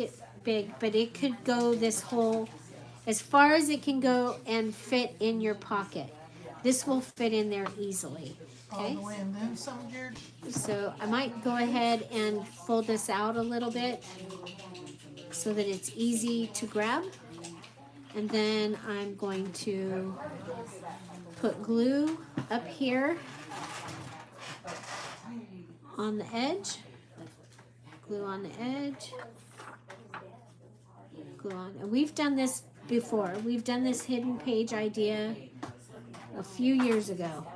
it big, but it could go this whole, as far as it can go and fit in your pocket. This will fit in there easily. Okay? All the way and then some, George. So I might go ahead and fold this out a little bit so that it's easy to grab. And then I'm going to put glue up here on the edge. Glue on the edge. Glue on. And we've done this before. We've done this hidden page idea a few years ago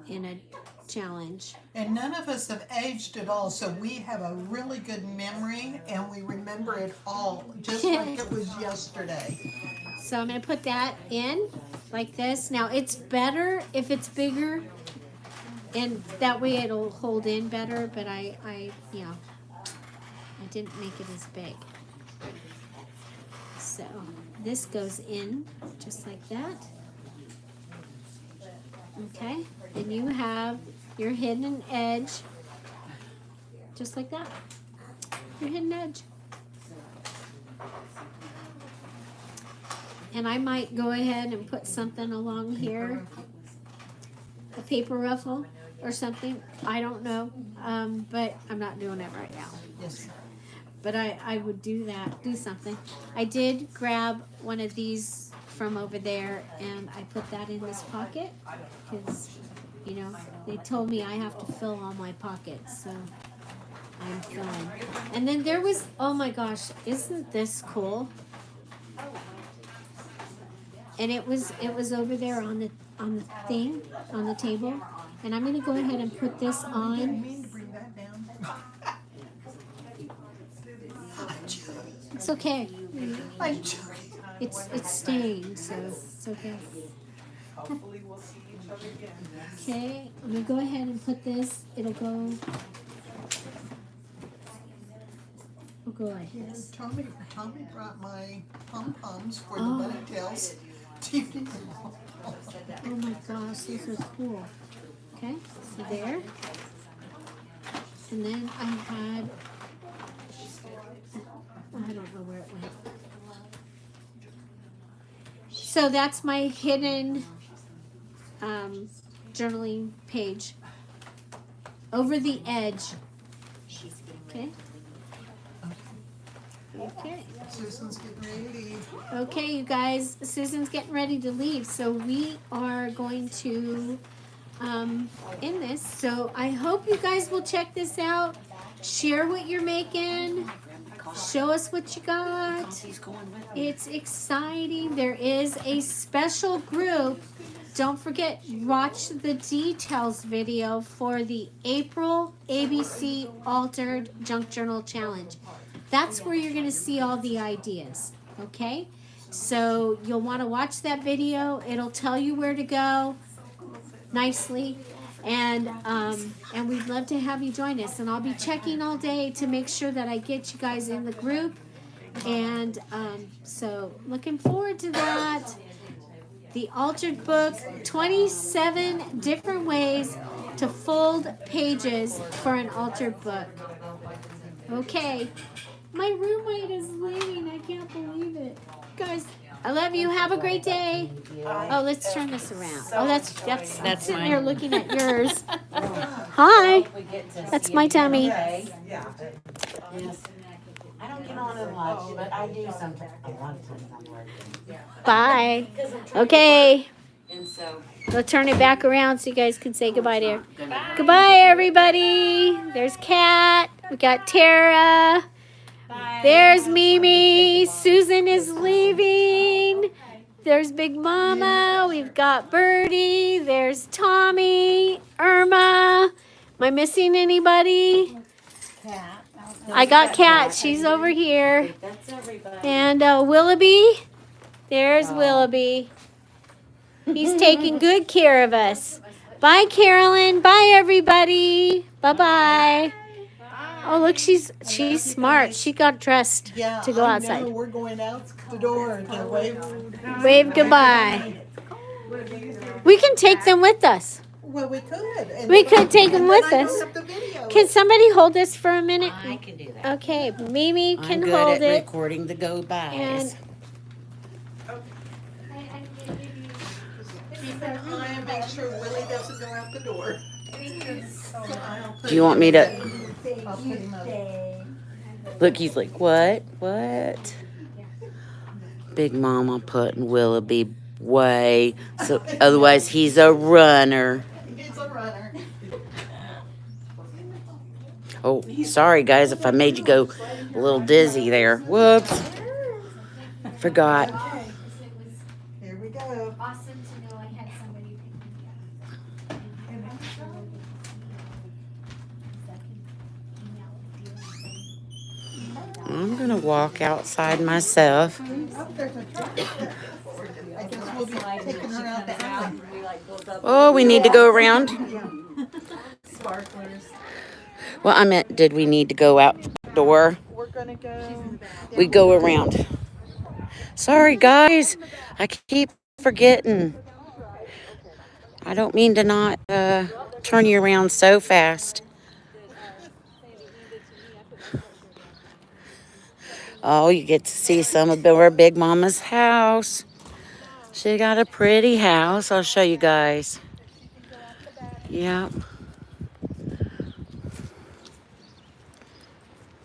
in a challenge. And none of us have aged at all, so we have a really good memory and we remember it all just like it was yesterday. So I'm going to put that in like this. Now it's better if it's bigger, and that way it'll hold in better, but I didn't make it as big. So this goes in just like that. Okay, and you have your hidden edge just like that. Your hidden edge. And I might go ahead and put something along here, a paper ruffle or something. I don't know, but I'm not doing it right now. Yes. But I would do that, do something. I did grab one of these from over there, and I put that in this pocket because, you know, they told me I have to fill all my pockets, so I'm filling. And then there was, oh my gosh, isn't this cool? And it was over there on the thing, on the table. And I'm gonna go ahead and put this I on. didn't mean to bring that down. It's okay. I'm joking. It's stained, so it's okay. Hopefully we'll see each other again. Okay, I'm gonna go ahead and put this. It'll go. We'll go like this. Tommy brought my pom-poms for Oh. the bunny tails. Oh my gosh, these are cool. Okay, so there. And then I had, I don't know where it went. So that's my hidden journaling page. Over the edge. Okay. Okay. Susan's getting ready to leave. Okay, you guys, Susan's getting ready to leave, so we are going to end this. So I hope you guys will check this out. Share what you're making. Show us what you got. It's exciting. There is a special group. Don't forget, watch the details video for the April ABC Altered Junk Journal Challenge. That's where you're going to see all the ideas, okay? So you'll want to watch that video. It'll tell you where to go nicely. And we'd love to have you join us. And I'll be checking all day to make sure that I get you guys in the group. And so looking forward to that. The Altered Book, 27 different ways to fold pages for an altered book. Okay. My roommate is leaving. I can't believe it. Guys, I love you. Have a great day. Oh, let's turn this around. Oh, that's sitting there looking at yours. Hi. That's my tummy. Yes. I don't get on it much, but I do sometimes. A lot of times I'm working. Bye. Okay. And so. We'll turn it back around so you guys can say goodbye to her. Goodbye, everybody. There's Kat. We got Tara. There's Mimi. Susan is leaving. There's Big Mama. We've got Birdie. There's Tommy. Irma. Am I missing anybody? I got Kat. She's over here. That's everybody. And Willoughby. There's Willoughby. He's taking good care of us. Bye, Carolyn. Bye, everybody. Bye-bye. Oh, look, she's smart. She got dressed to go outside. We're going out the door to Wave goodbye. We can take them with us. Well, we could. And We then could take them and with then I us. don't have the video. Can somebody hold this for a minute? I can do that. Okay, Mimi I'm can good hold at it. recording the go-bys. And Keep an eye and make sure Willie doesn't go out the door. Do you want me to? I'll put him up. Look, he's like, what? What? Big Mama putting Willoughby away. So otherwise he's a runner. He's a runner. Oh, sorry guys if I made you go a little dizzy there. Whoops. Forgot. Here we go. Awesome to know I had somebody pick me up. I'm going to walk outside myself. I guess we'll be taking her out the alley. Oh, we need to go around? Well, I meant, did we need to go out the door? We're gonna go. We go around. Sorry, guys. I keep forgetting. I don't mean to not turn you around so fast. Oh, you get to see some of our Big Mama's house. She got a pretty house. I'll show you guys. Yeah.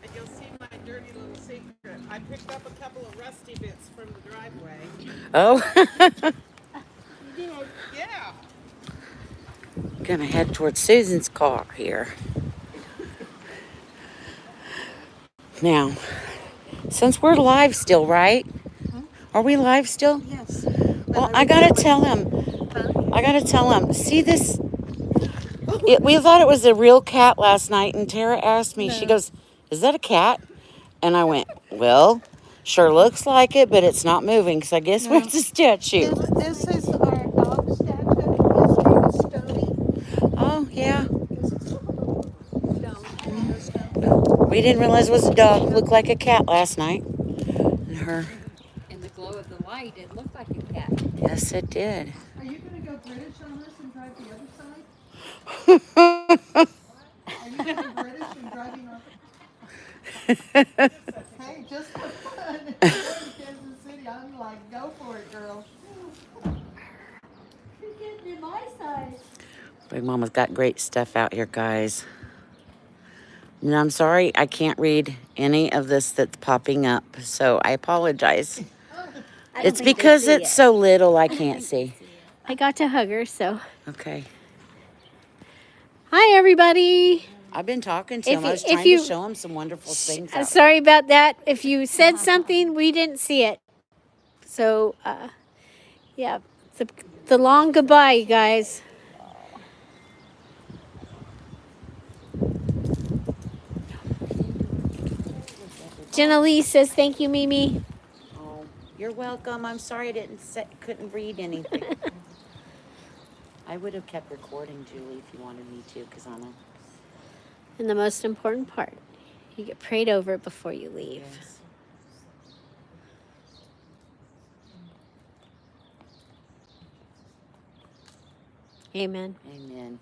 And you'll see my dirty little secret. I picked up a couple of rusty bits from the driveway. Oh. Yeah. Gonna head towards Susan's car here. Now, since we're live still, right? Are we live still? Yes. Well, I gotta tell him. See this? We thought it was a real cat last night, and Tara asked me. She goes, "Is that a cat?" And I went, "Well, sure looks like it, but it's not moving, because I guess we're a statue." This is our dog statue. His name is Stony. Oh yeah. We didn't realize it was a dog. It looked like a cat last night. And her. In the glow of the light, it looked like a cat. Yes, it did. Are you gonna go British on us and drive the other side? Are you going British and driving on? Hey, just for fun. If you're going to Kansas City, I'm like, go for it, girl. You're getting to my side. Big Mama's got great stuff out here, guys. And I'm sorry I can't read any of this that's popping up, so I apologize. It's because it's so little I can't see. I got to hug her, so. Okay. Hi, everybody. I've been talking to him. I was if trying you- to show him some wonderful things. Out Sorry about that. If you said something, we didn't see it. So, yeah, the long goodbye, you guys. Jenna Lee says, "Thank you, Mimi." Oh, you're welcome. I'm sorry I couldn't read anything. I would have kept recording, Julie, if you wanted me to, because I'm a... And the most important part, you get prayed over before you leave. Yes. Amen. Amen.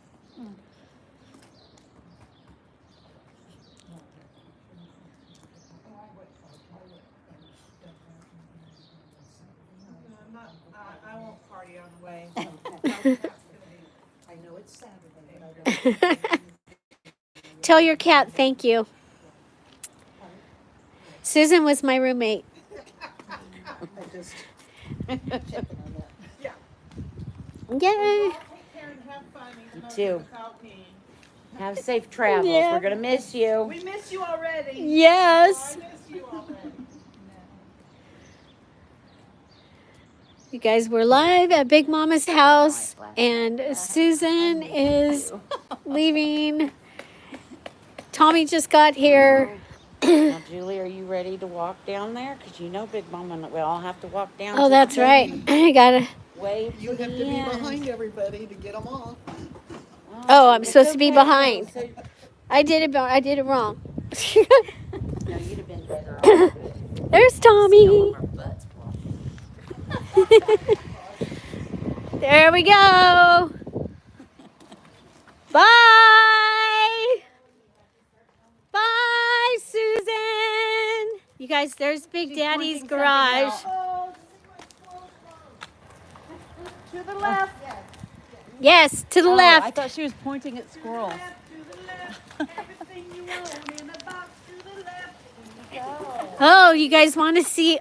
I won't party on the way. I know it's Saturday, but I don't. Tell your cat thank you. Susan was my roommate. Yeah. Yay. You too. Have safe travels. Yeah. We're going to miss you. We miss you already. Yes. I miss you already. You guys, we're live at Big Mama's house, and Susan is leaving. Tommy just got here. Now, Julie, are you ready to walk down there? Because you know Big Mama, we all have to walk down. Oh, to that's the right. I gotta. Wave You to have the to be end. behind everybody to get them off. Oh, I'm It's supposed to be okay. behind. So- I did it wrong. No, you'd have been better off. There's Tommy. There we go. Bye. Bye, Susan. You guys, there's Big Daddy's garage. To the left. Yes, to the I left. thought she was pointing at squirrels. Everything you want in a box to the left. Oh, you guys want to see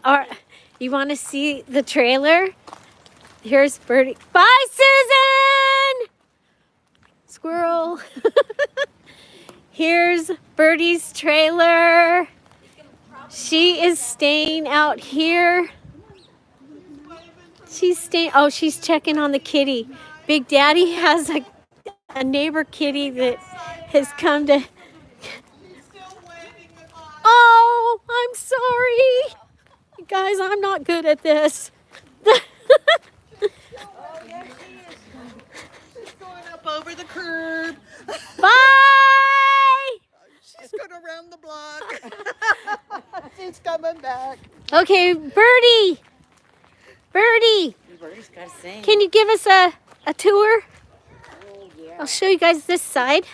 you want to see the trailer? Here's Birdie. Bye, Susan. Squirrel. Here's Birdie's trailer. She is staying out here. She's checking on the kitty. Big Daddy has a neighbor kitty that has come to. Oh, Oh, I'm sorry. You guys, I'm not good at this. She's going up over the curb. Bye. She's going around the block. She's coming back. Okay, Birdie. Birdie, Birdie's got to sing. can you give us a tour? I'll show you guys this side.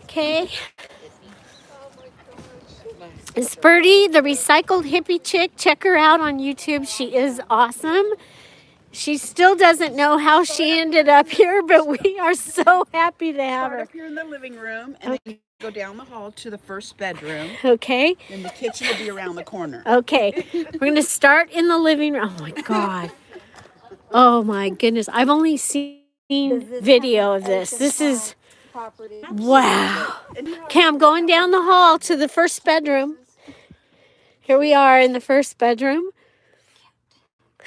Okay. It's Birdie, the recycled hippie chick. Check her out on YouTube. She is awesome. She still doesn't know how she ended up here, but we are so happy to have Start her. up here in the living room and then go down the hall to the first bedroom. Okay. And the kitchen will be around the corner. Okay. We're going to start in the living room. Oh my God. Oh my goodness. I've only seen video of this. This is, wow. Okay, I'm going down the hall to the first bedroom. Here we are in the first bedroom.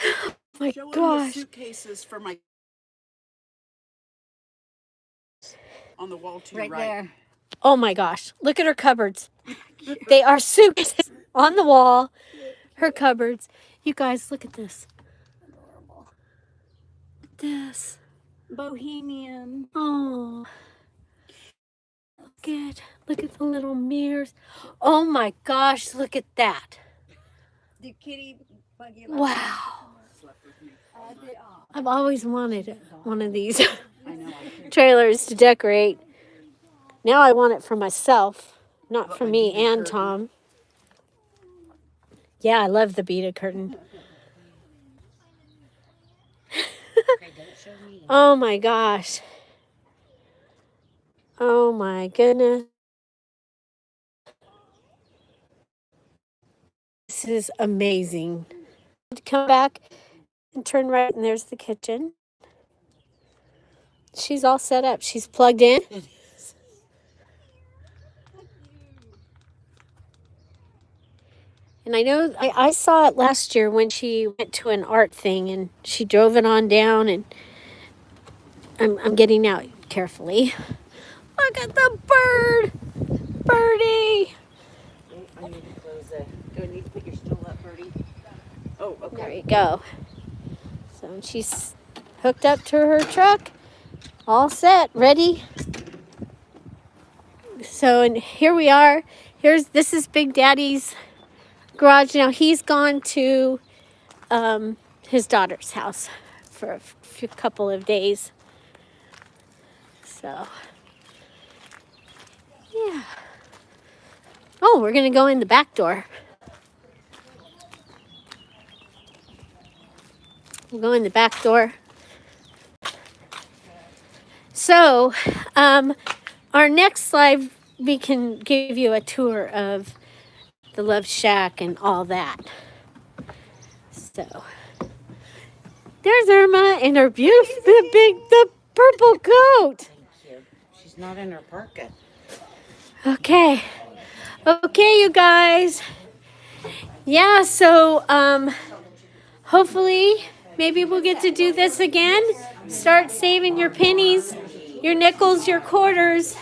Oh my Show 'em the gosh. suitcases for my on the wall to Right your there. Oh my gosh. Look at her cupboards. They are suitcases on the wall. Her cupboards. You guys, look at this. This. Bohemian. Oh. Look at the little mirrors. Oh my gosh, look at that. The kitty buggy. Wow. I've always wanted one of these trailers to decorate. Now I want it for myself, not for me and Tom. Yeah, I love the beaded curtain. Oh my gosh. Oh my goodness. This is amazing. Come back and turn right, and there's the kitchen. She's all set up. She's plugged in. And I know I saw it last year when she went to an art thing and she drove it on down, and I'm getting out carefully. Look at the bird! Birdie! I need to close it. Do I need to put your stool up, Birdie? Oh, okay. There you go. So she's hooked up to her truck. All set, ready. So, and here we are. This is Big Daddy's garage. Now he's gone to his daughter's house for a couple of days. So, yeah. Oh, we're gonna go in the back door. We'll go in the back door. So, our next live, we can give you a tour of the Love Shack and all that. So, there's Irma and her beautiful, the purple goat. Thank you. She's not in her parka. Okay. Okay, you guys. Yeah, so, hopefully, maybe we'll get to do this again. Start saving your pennies, your nickels, your quarters,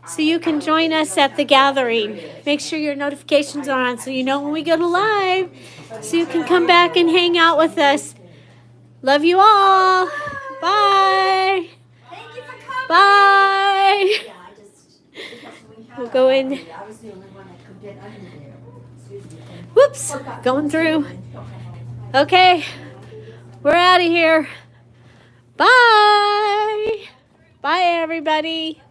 so you can join us at the gathering. Make sure your notifications are on so you know when we go to live, so you can come back and hang out with us. Love you all. Bye. Thank you for coming. Bye. We'll go in. Whoops, going through. Okay, we're out of here. Bye. Bye, everybody.